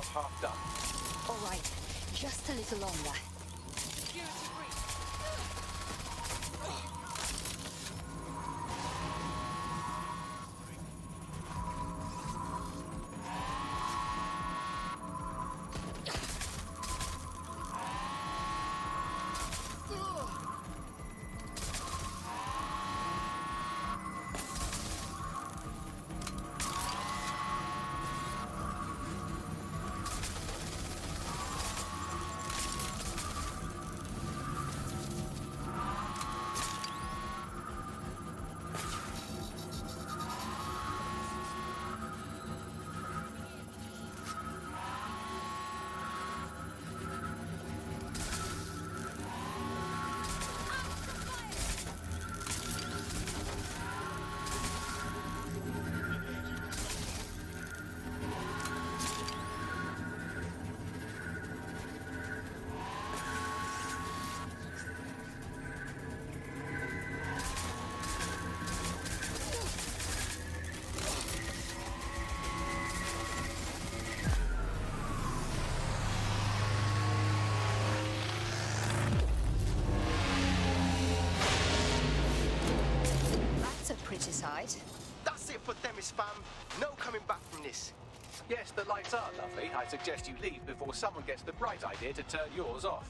almost half done. All right, just a little longer. Security breach. That's a pretty sight. That's it for Themis, fam. No coming back from this. Yes, the lights are lovely. I suggest you leave before someone gets the bright idea to turn yours off.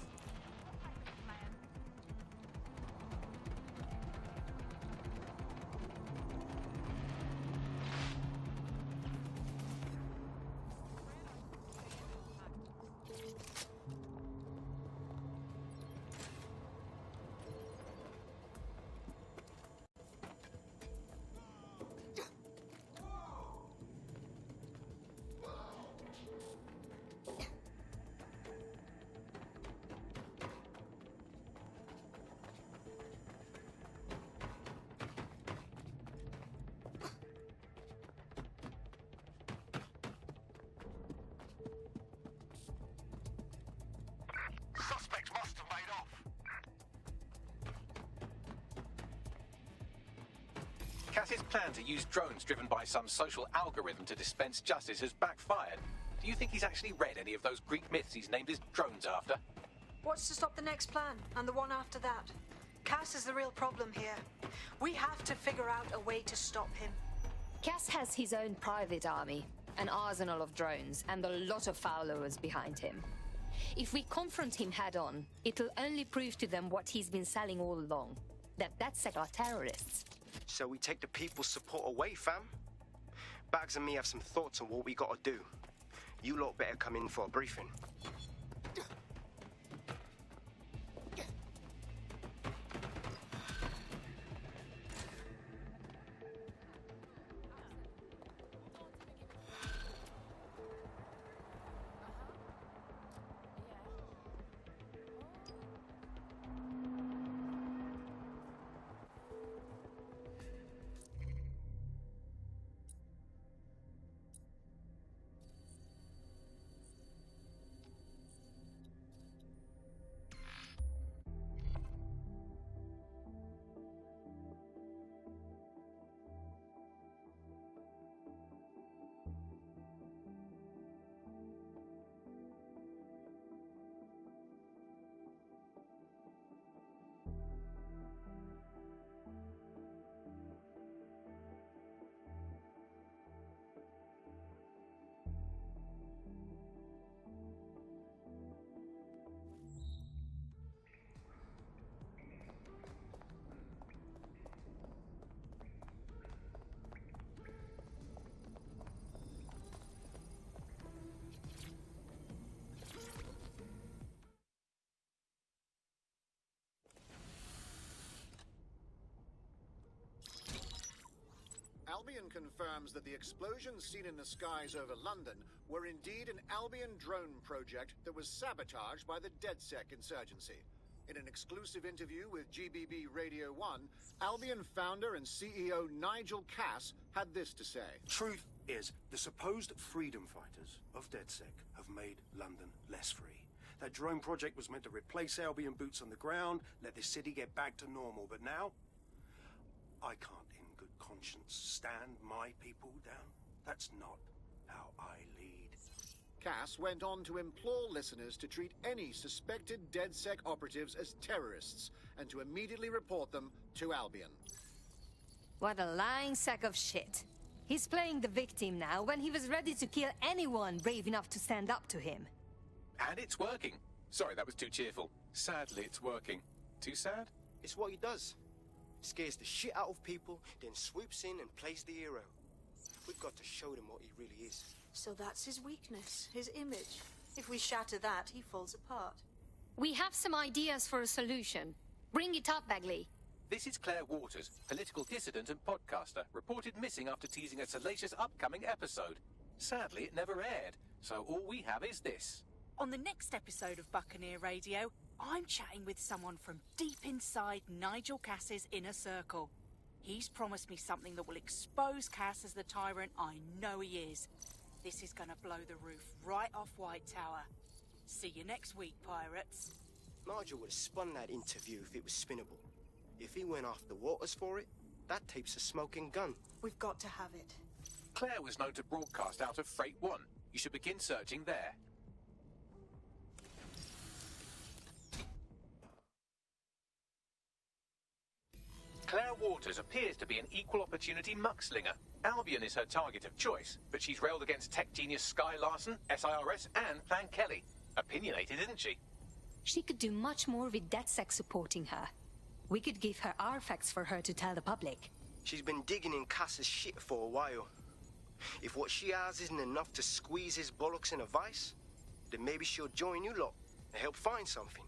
Suspect must have made off. Cass's plan to use drones driven by some social algorithm to dispense justice has backfired. Do you think he's actually read any of those Greek myths he's named his drones after? What's to stop the next plan and the one after that? Cass is the real problem here. We have to figure out a way to stop him. Cass has his own private army, an arsenal of drones, and a lot of followers behind him. If we confront him head-on, it'll only prove to them what he's been selling all along, that set are terrorists. So we take the people's support away, fam? Bags and me have some thoughts on what we gotta do. You lot better come in for a briefing. Albion confirms that the explosions seen in the skies over London were indeed an Albion drone project that was sabotaged by the DedSec insurgency. In an exclusive interview with GBB Radio 1, Albion founder and CEO Nigel Cass had this to say. Truth is, the supposed freedom fighters of DedSec have made London less free. That drone project was meant to replace Albion boots on the ground, let the city get back to normal, but now I can't in good conscience stand my people down. That's not how I lead. Cass went on to implore listeners to treat any suspected DedSec operatives as terrorists and to immediately report them to Albion. What a lying sack of shit. He's playing the victim now when he was ready to kill anyone brave enough to stand up to him. And it's working. Sorry, that was too cheerful. Sadly, it's working. Too sad? It's what he does. Scares the shit out of people, then swoops in and plays the hero. We've got to show them what he really is. So that's his weakness, his image. If we shatter that, he falls apart. We have some ideas for a solution. Bring it up, Bagley. This is Claire Waters, political dissident and podcaster, reported missing after teasing a salacious upcoming episode. Sadly, it never aired, so all we have is this. On the next episode of Buccaneer Radio, I'm chatting with someone from deep inside Nigel Cass's inner circle. He's promised me something that will expose Cass as the tyrant I know he is. This is gonna blow the roof right off White Tower. See you next week, pirates. Nigel would have spun that interview if it was spinnable. If he went after Waters for it, that tape's a smoking gun. We've got to have it. Claire was known to broadcast out of Freight 1. You should begin searching there. Claire Waters appears to be an equal opportunity muckslinger. Albion is her target of choice, but she's railed against tech genius Sky Larson, SIRS, and Plan Kelly. Opinionated, isn't she? She could do much more with DedSec supporting her. We could give her our facts for her to tell the public. She's been digging in Cass's shit for a while. If what she has isn't enough to squeeze his bollocks in a vice, then maybe she'll join you lot and help find something.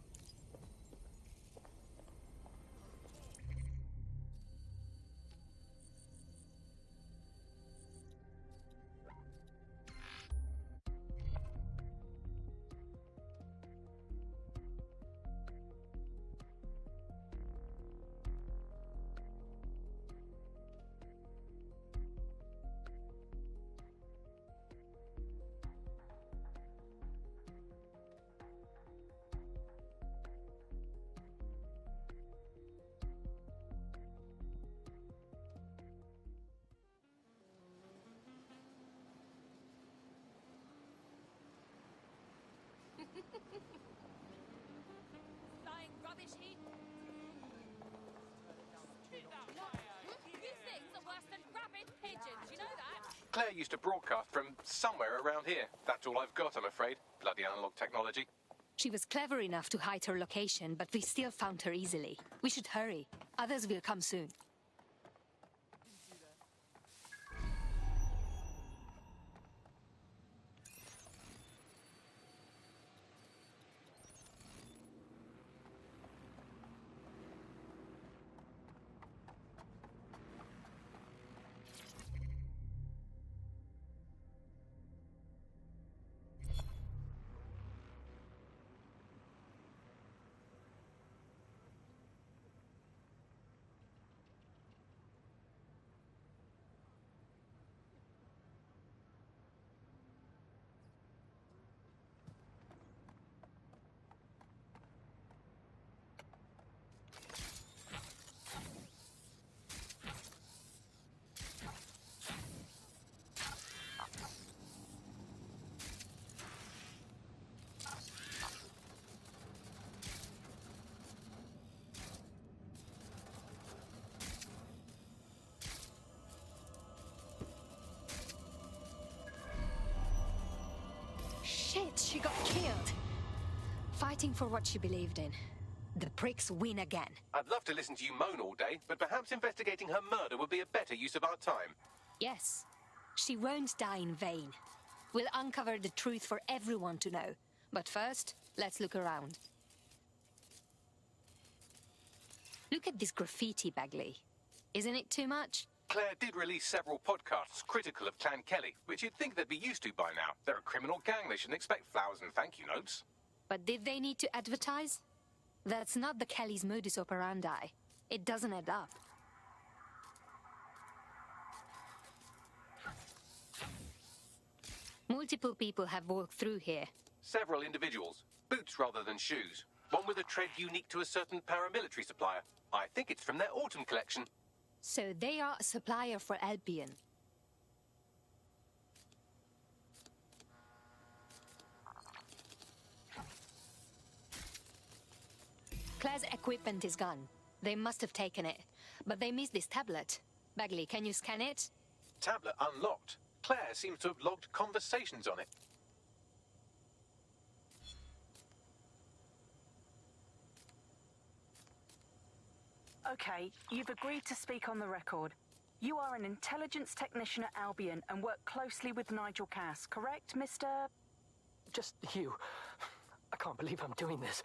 Flying rubbish heap. These things are worse than rabid pigeons, you know that? Claire used to broadcast from somewhere around here. That's all I've got, I'm afraid. Bloody analog technology. She was clever enough to hide her location, but we still found her easily. We should hurry. Others will come soon. Shit, she got killed. Fighting for what she believed in. The pricks win again. I'd love to listen to you moan all day, but perhaps investigating her murder would be a better use of our time. Yes, she won't die in vain. We'll uncover the truth for everyone to know. But first, let's look around. Look at this graffiti, Bagley. Isn't it too much? Claire did release several podcasts critical of Clan Kelly, which you'd think they'd be used to by now. They're a criminal gang, they shouldn't expect flowers and thank you notes. But did they need to advertise? That's not the Kelly's modus operandi. It doesn't add up. Multiple people have walked through here. Several individuals. Boots rather than shoes. One with a tread unique to a certain paramilitary supplier. I think it's from their autumn collection. So they are a supplier for Albion. Claire's equipment is gone. They must have taken it. But they missed this tablet. Bagley, can you scan it? Tablet unlocked. Claire seems to have logged conversations on it. Okay, you've agreed to speak on the record. You are an intelligence technician at Albion and work closely with Nigel Cass, correct, Mr...? Just you. I can't believe I'm doing this.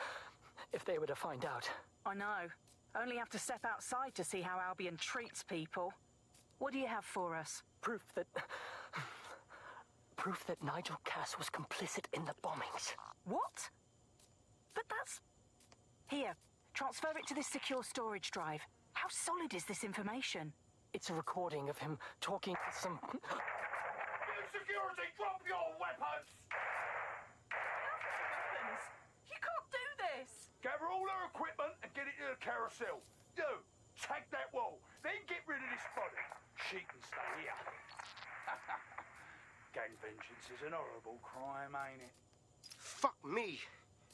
If they were to find out. I know. Only have to step outside to see how Albion treats people. What do you have for us? Proof that Nigel Cass was complicit in the bombings. What? But that's... Here, transfer it to this secure storage drive. How solid is this information? It's a recording of him talking to some... Security, drop your weapons! You can't do this! Gather all her equipment and get it to the carousel. You, tag that wall, then get rid of this body. She can stay here. Gang vengeance is an horrible crime, ain't it? Fuck me.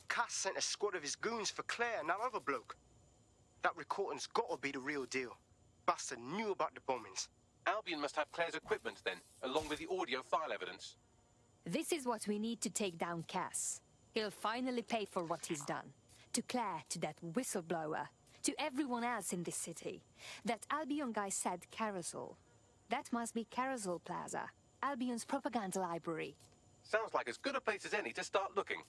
Cass sent a squad of his goons for Claire and that other bloke. That recording's gotta be the real deal. Bastard knew about the bombings. Albion must have Claire's equipment then, along with the audio file evidence. This is what we need to take down Cass. He'll finally pay for what he's done. To Claire, to that whistleblower, to everyone else in this city. That Albion guy said Carousel. That must be Carousel Plaza, Albion's propaganda library. Sounds like as good a place as any to start looking.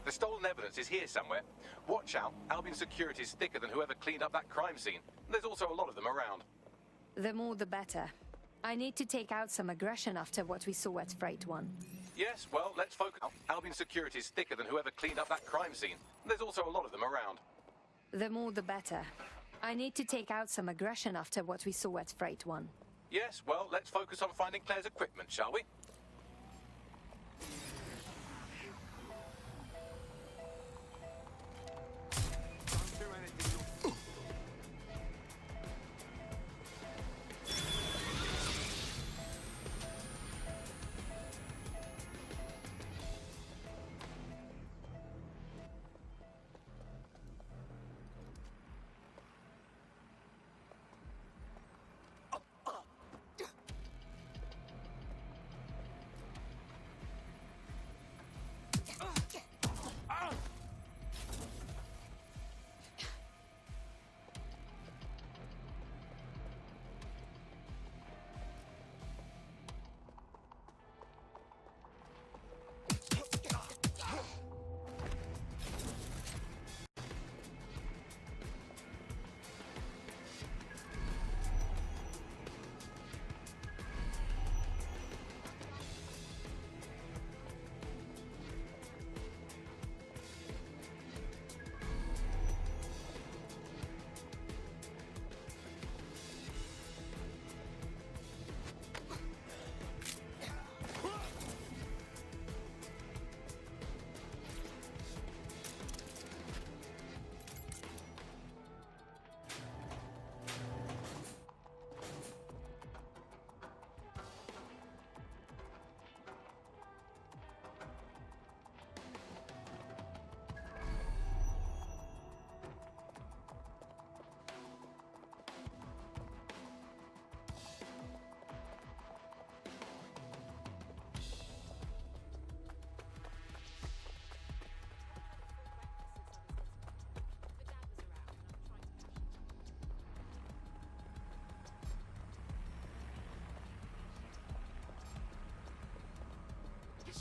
The stolen evidence is here somewhere. Watch out, Albion security is thicker than whoever cleaned up that crime scene. There's also a lot of them around. The more the better. I need to take out some aggression after what we saw at Freight 1. Yes, well, let's focus. Albion security is thicker than whoever cleaned up that crime scene. There's also a lot of them around. The more the better. I need to take out some aggression after what we saw at Freight 1. Yes, well, let's focus on finding Claire's equipment, shall we?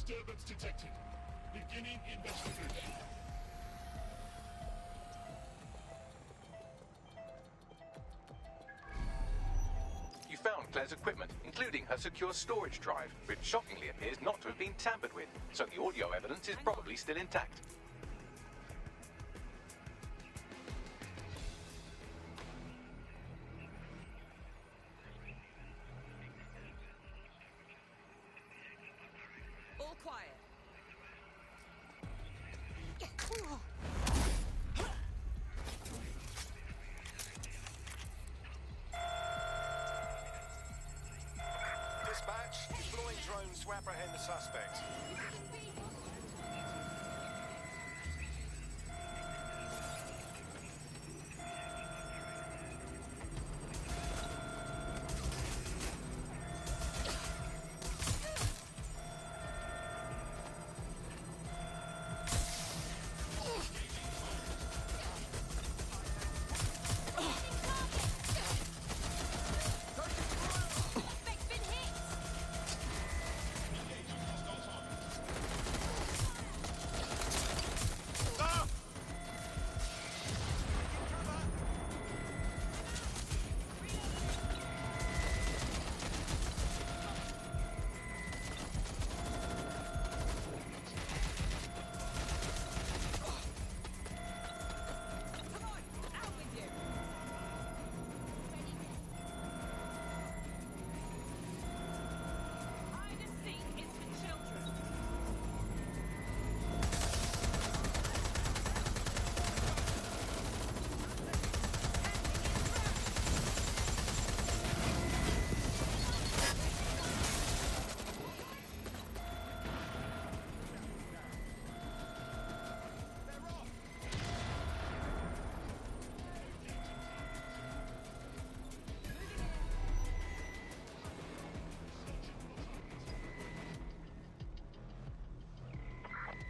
Disturbance detected. Beginning investigation. You found Claire's equipment, including her secure storage drive, which shockingly appears not to have been tampered with, so the audio evidence is probably still intact. All quiet. Dispatch, deploying drones to apprehend the suspect.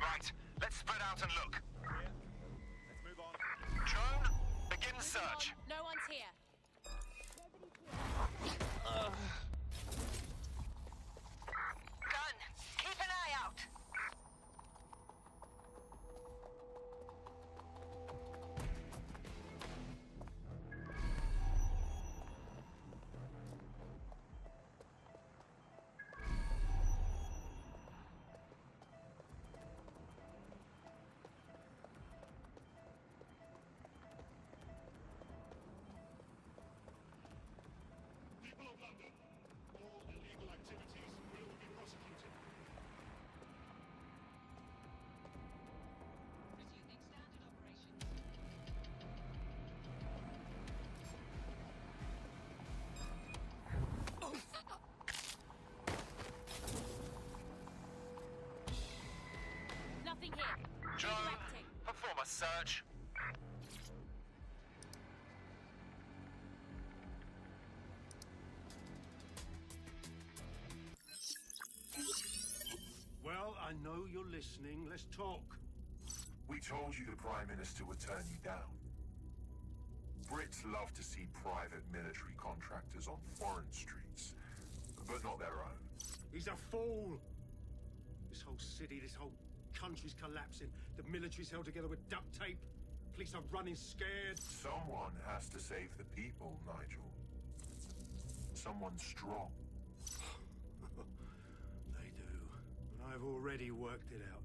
Right, let's spread out and look. Let's move on. Drone, begin search. No one's here. Gun, keep an eye out. People of London, all illegal activities will be prosecuted. Resuming standard operations. Nothing here. Drone, Redirecting. perform a search. Well, I know you're listening. Let's talk. We told you the Prime Minister would turn you down. Brits love to see private military contractors on foreign streets, but not their own. He's a fool. This whole city, this whole country's collapsing. The military's held together with duct tape. Police are running scared. Someone has to save the people, Nigel. Someone strong. They do. And I've already worked it out.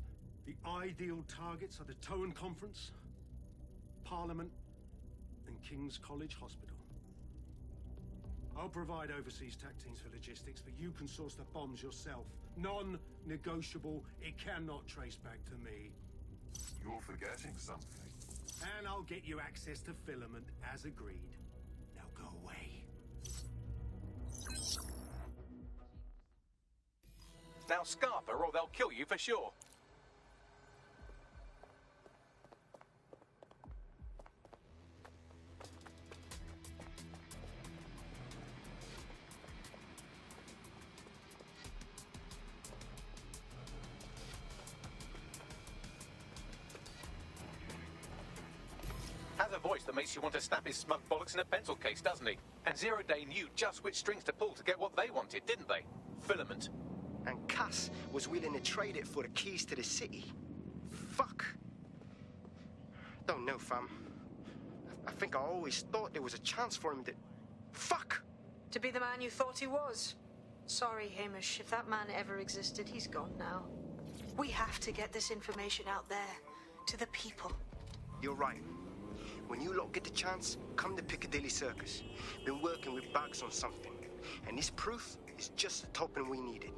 The ideal targets are the Towan Conference, Parliament, and King's College Hospital. I'll provide overseas tac teams for logistics, but you can source the bombs yourself. Non-negotiable. It cannot trace back to me. You're forgetting something. And I'll get you access to filament, as agreed. Now go away. Now scarf her or they'll kill you for sure. Has a voice that makes you want to snap his smug bollocks in a pencil case, doesn't he? And Zero Day knew just which strings to pull to get what they wanted, didn't they? Filament. And Cass was willing to trade it for the keys to the city. Fuck. Don't know, fam. I think I always thought there was a chance for him to... Fuck! To be the man you thought he was. Sorry, Hamish. If that man ever existed, he's gone now. We have to get this information out there. To the people. You're right. When you lot get the chance, come to Piccadilly Circus. Been working with Bags on something. And this proof is just the token we needed.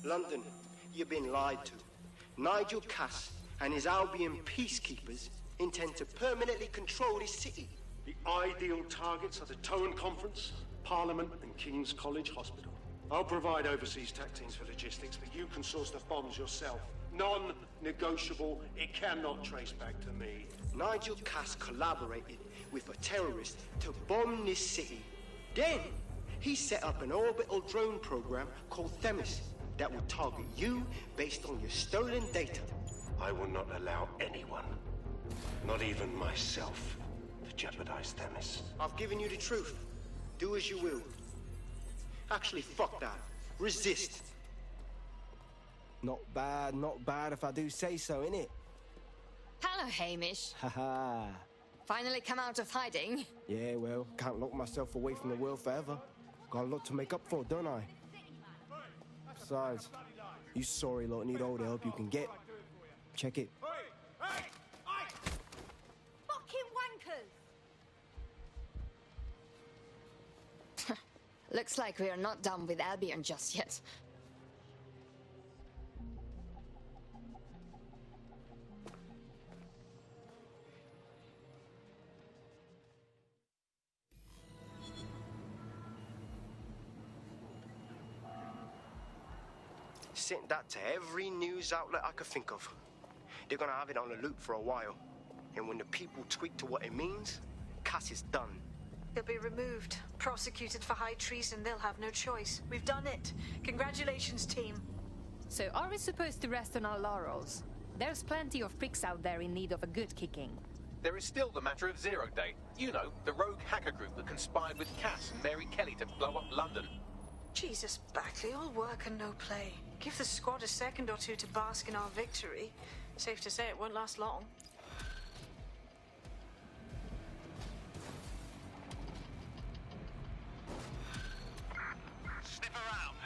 London, you've been lied to. Nigel Cass and his Albion peacekeepers intend to permanently control this city. The ideal targets are the Towan Conference, Parliament and King's College Hospital. I'll provide overseas tech teams for logistics, but you can source the bombs yourself. Non-negotiable. It cannot trace back to me. Nigel Cass collaborated with a terrorist to bomb this city. Then, he set up an orbital drone program called Themis that will target you based on your stolen data. I will not allow anyone, not even myself, to jeopardize Themis. I've given you the truth. Do as you will. Actually, fuck that. Resist. Not bad if I do say so, innit? Hello, Hamish. Haha. Finally come out of hiding. Yeah, well, can't lock myself away from the world forever. Got a lot to make up for, don't I? Besides, you sorry lot need all the help you can get. Check it. Fucking wankers! Looks like we are not done with Albion just yet. Sent that to every news outlet I could think of. They're gonna have it on a loop for a while. And when the people tweak to what it means, Cass is done. He'll be removed, prosecuted for high treason. They'll have no choice. We've done it. Congratulations, team. So are we supposed to rest on our laurels? There's plenty of pricks out there in need of a good kicking. There is still the matter of Zero Day. You know, the rogue hacker group that conspired with Cass and Mary Kelly to blow up London. Jesus, Backley, all work and no play. Give the squad a second or two to bask in our victory. Safe to say it won't last long. Sniff around.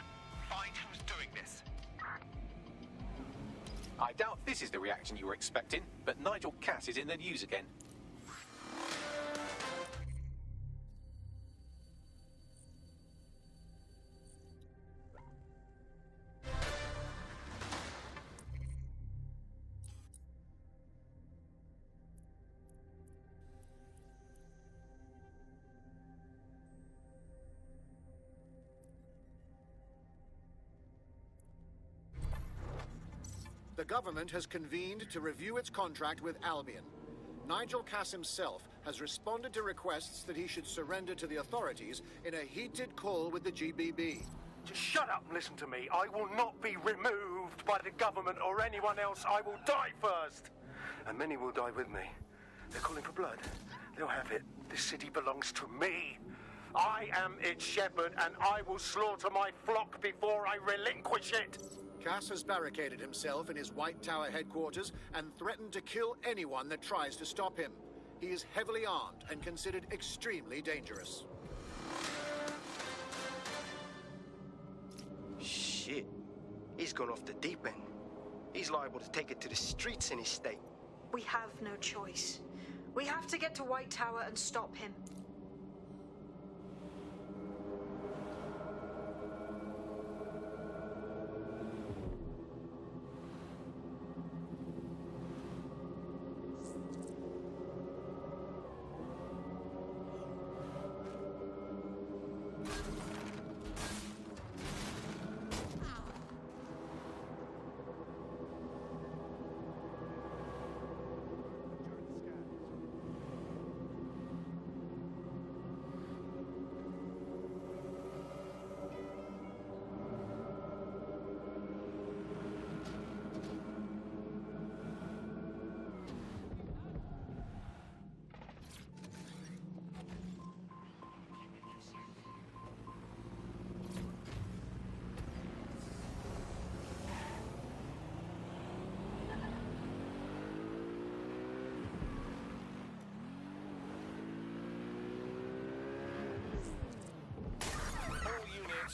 Find who's doing this. I doubt this is the reaction you were expecting, but Nigel Cass is in the news again. The government has convened to review its contract with Albion. Nigel Cass himself has responded to requests that he should surrender to the authorities in a heated call with the GBB. Just shut up and listen to me. I will not be removed. moved by the government or anyone else, I will die first. And many will die with me. They're calling for blood. They'll have it. This city belongs to me. I am its shepherd, and I will slaughter my flock before I relinquish it. Cass has barricaded himself in his White Tower headquarters and threatened to kill anyone that tries to stop him. He is heavily armed and considered extremely dangerous. Shit. He's gone off the deep end. He's liable to take it to the streets in his state. We have no choice. We have to get to White Tower and stop him.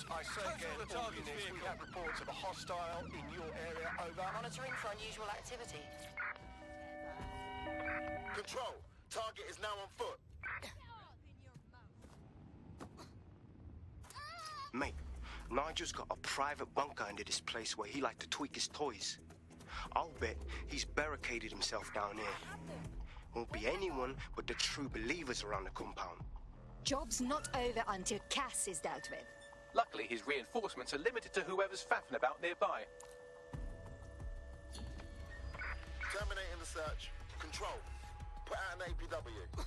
I say again, the target vehicle. We have reports of a hostile in your area, over. Monitoring for unusual activity. Control, target is now on foot. Mate, Nigel's got a private bunker under this place where he like to tweak his toys. I'll bet he's barricaded himself down here. Won't be anyone but the true believers around the compound. Job's not over until Cass is dealt with. Luckily, his reinforcements are limited to whoever's faffing about nearby. Terminating the search. Control, put out an APW.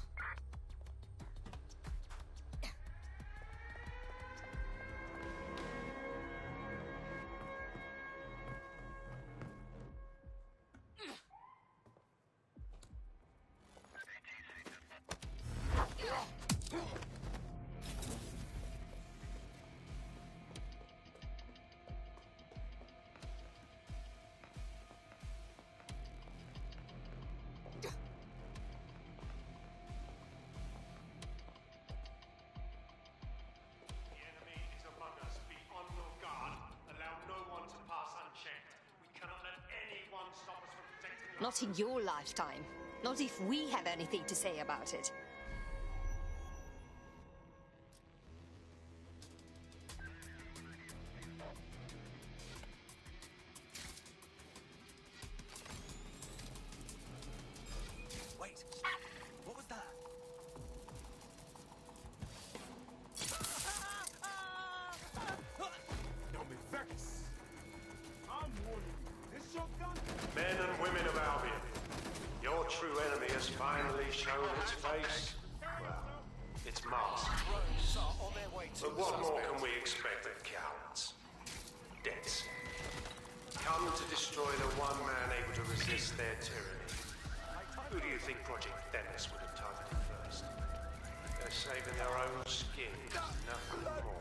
Not in your lifetime. Not if we have anything to say about it. Wait, what was that? Don't be vexed. I'm warning you. This shotgun. Men and women of Albion, your true enemy has finally shown its face. Well, it's masked. But what more can we expect of cowards? Deaths. Come to destroy the one man able to resist their tyranny. Who do you think Project Themis would have targeted first? They're saving their own skins, nothing more.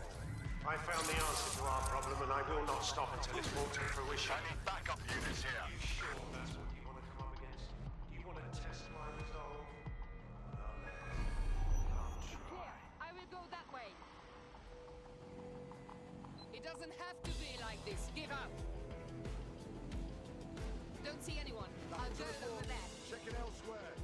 I found the answer to our problem, and I will not stop until it's brought to fruition. I need backup units here. You sure that's what you want to come up against? You want to test my resolve? Well, then, I'll try. I will go that way. It doesn't have to be like this. Give up. Don't see anyone. I'll go over there. Check it elsewhere.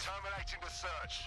Terminating the search.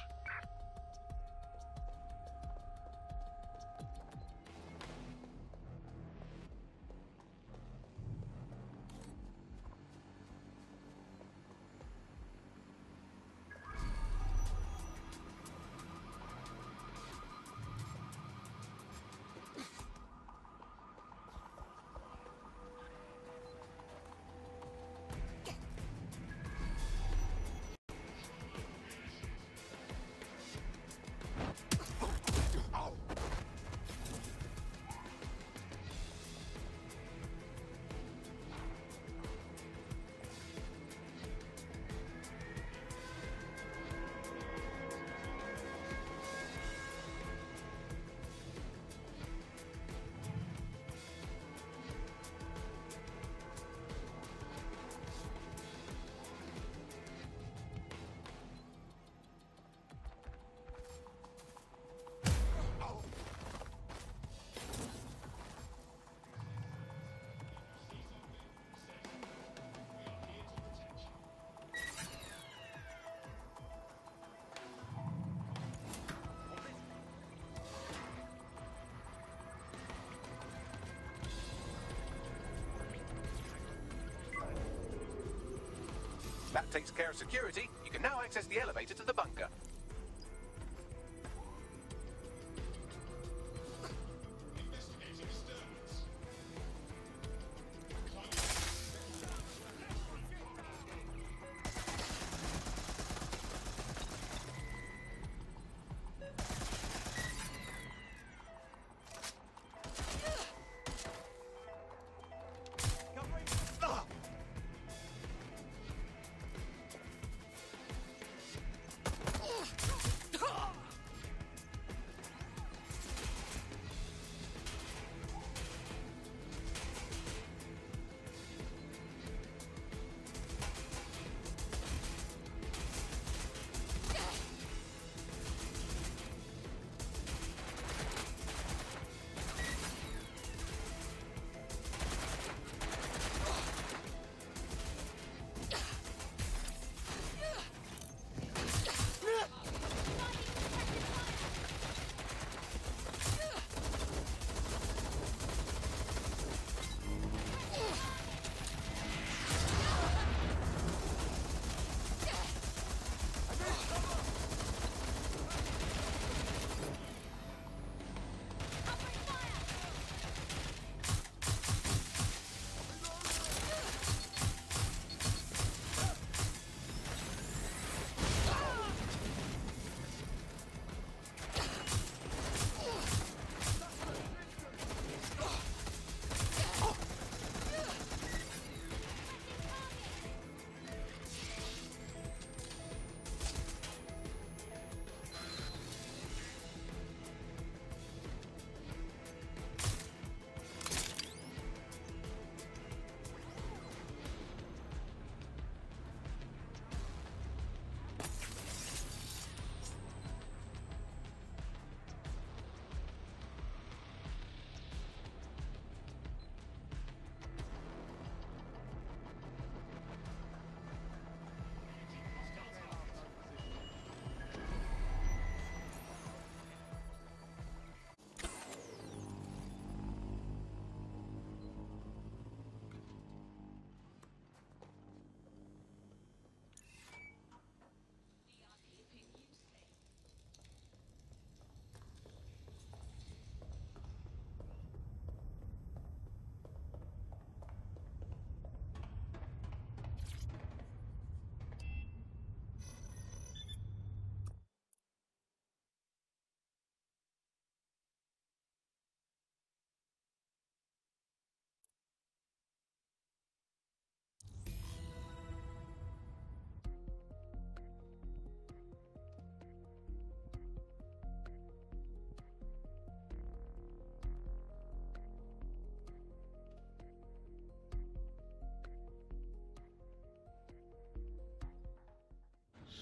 That takes care of security. You can now access the elevator to the bunker.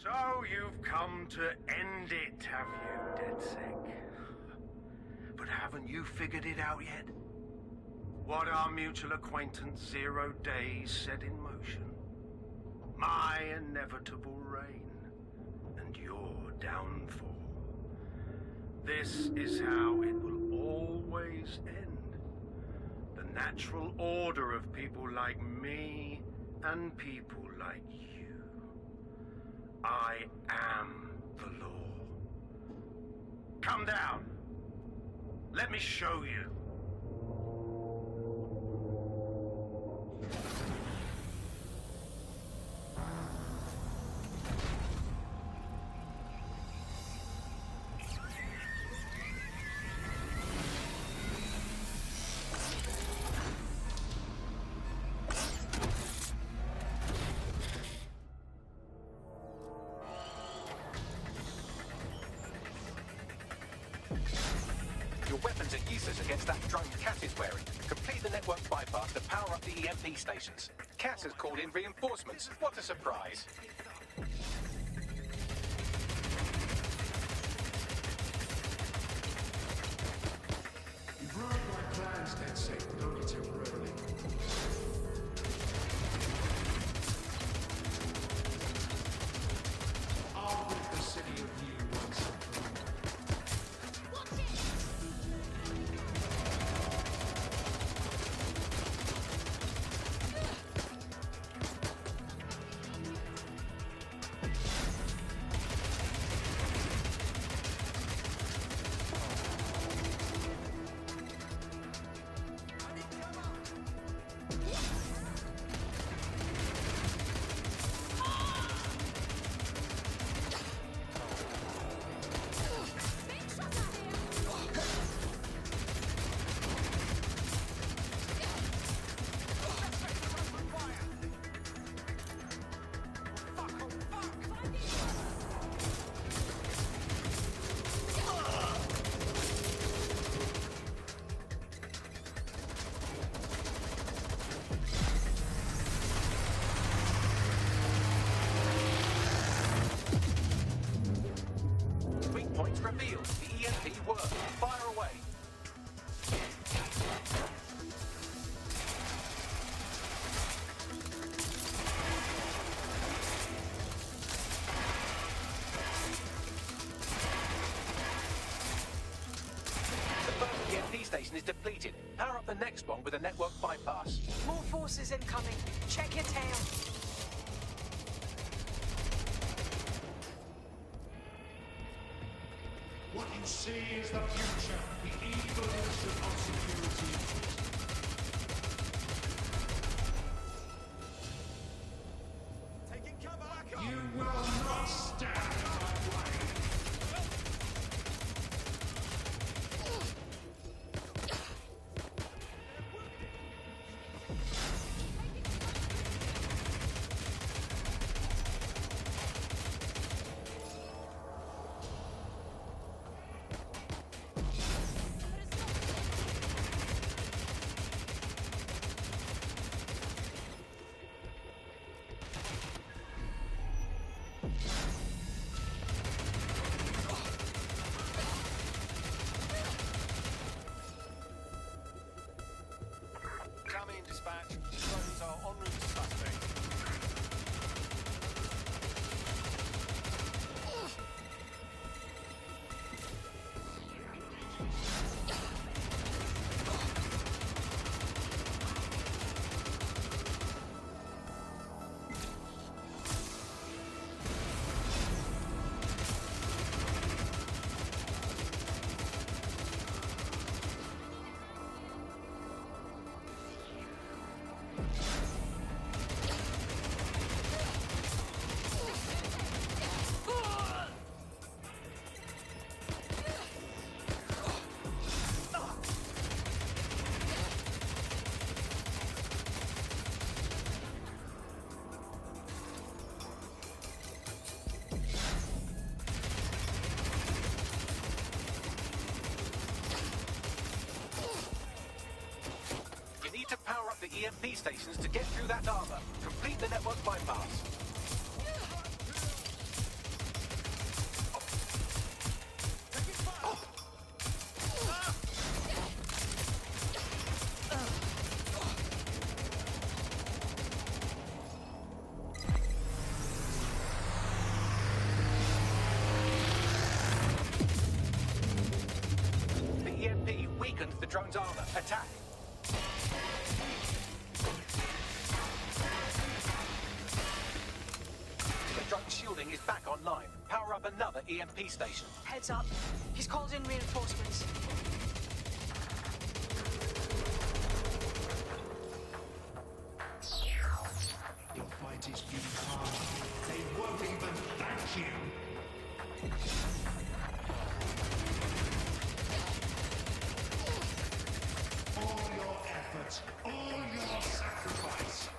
So you've come to end it, have you, DedSec? But haven't you figured it out yet? What our mutual acquaintance 0 Days set in motion? My inevitable reign and your downfall. This is how it will always end. The natural order of people like me and people like you. I am the law. Come down. Let me show you. Your weapons are useless against that drone Cass is wearing. Complete the network bypass to power up the EMP stations. Cass has called in reinforcements. What a surprise. You've ruined my plans, DedSec, but only temporarily. I'll rid the city of you once and for all. The EMP works. Fire away. The first EMP station is depleted. Power up the next one with a network bypass. More forces incoming. Check your tail. What you see is the future, the evolution of security. Taking cover! You will not stand in my way. Dummy in dispatch. Drones are en route to suspect. You need to power up the EMP stations to get through that armor. Complete the network bypass. The EMP weakened the drone's armor. Attack. The drone's shielding is back online. Power up another EMP station. Heads up. He's called in reinforcements. Your fight is futile. They won't even thank you. All your efforts, all your sacrifice.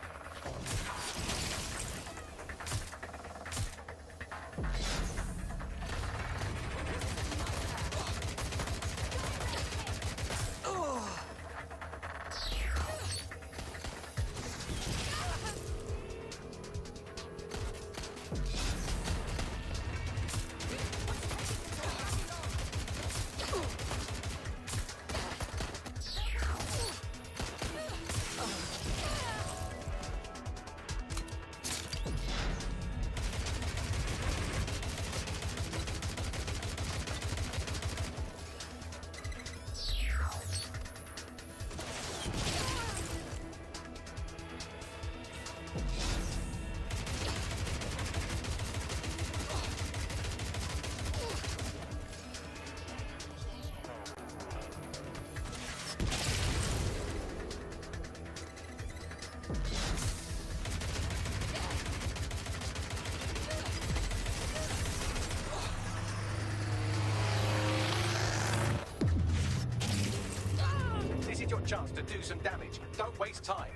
This is your chance to do some damage. Don't waste time.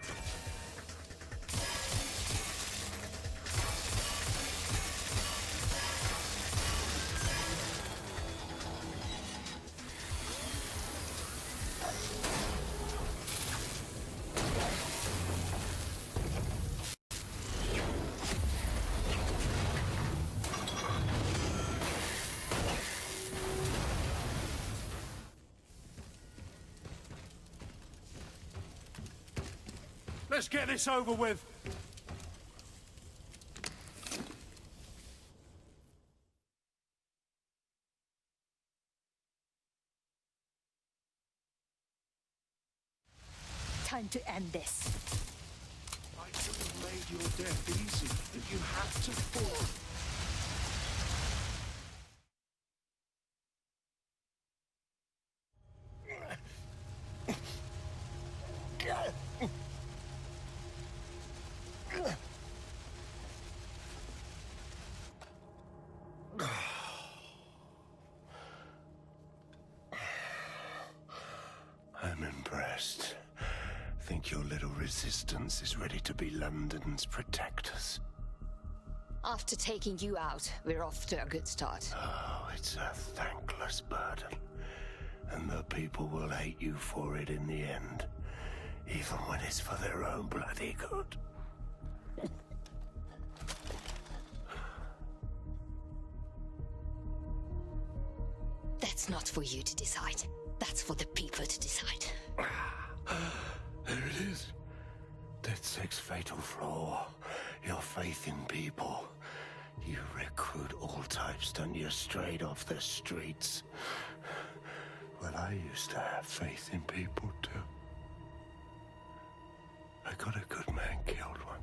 Let's get this over with. Time to end this. I could have made your death easy, but you had to fall. I'm impressed. Think your little resistance is ready to be London's protectors? After taking you out, we're off to a good start. Oh, it's a thankless burden. And the people will hate you for it in the end. Even when it's for their own bloody good. That's not for you to decide. That's for the people to decide. There it is. DedSec's fatal flaw. Your faith in people. You recruit all types, don't you, straight off the streets. Well, I used to have faith in people, too. I got a good man killed once.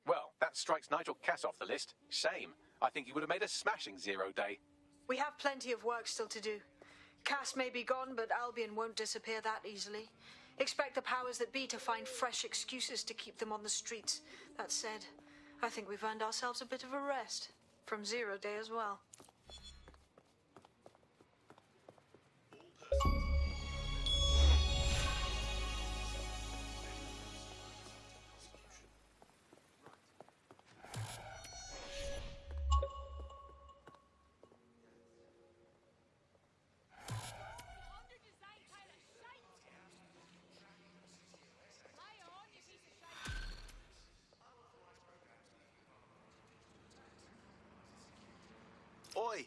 Well, that strikes Nigel Cass off the list. Shame. I think he would have made a smashing 0 day. We have plenty of work still to do. Cass may be gone, but Albion won't disappear that easily. Expect the powers that be to find fresh excuses to keep them on the streets. That said, I think we've earned ourselves a bit of a rest. From 0 day as well. Oi,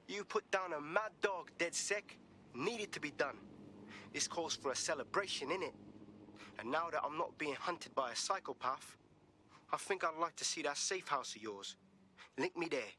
you put down a mad dog, DedSec. Needed to be done. This calls for a celebration, innit? And now that I'm not being hunted by a psychopath, I think I'd like to see that safe house of yours. Link me there.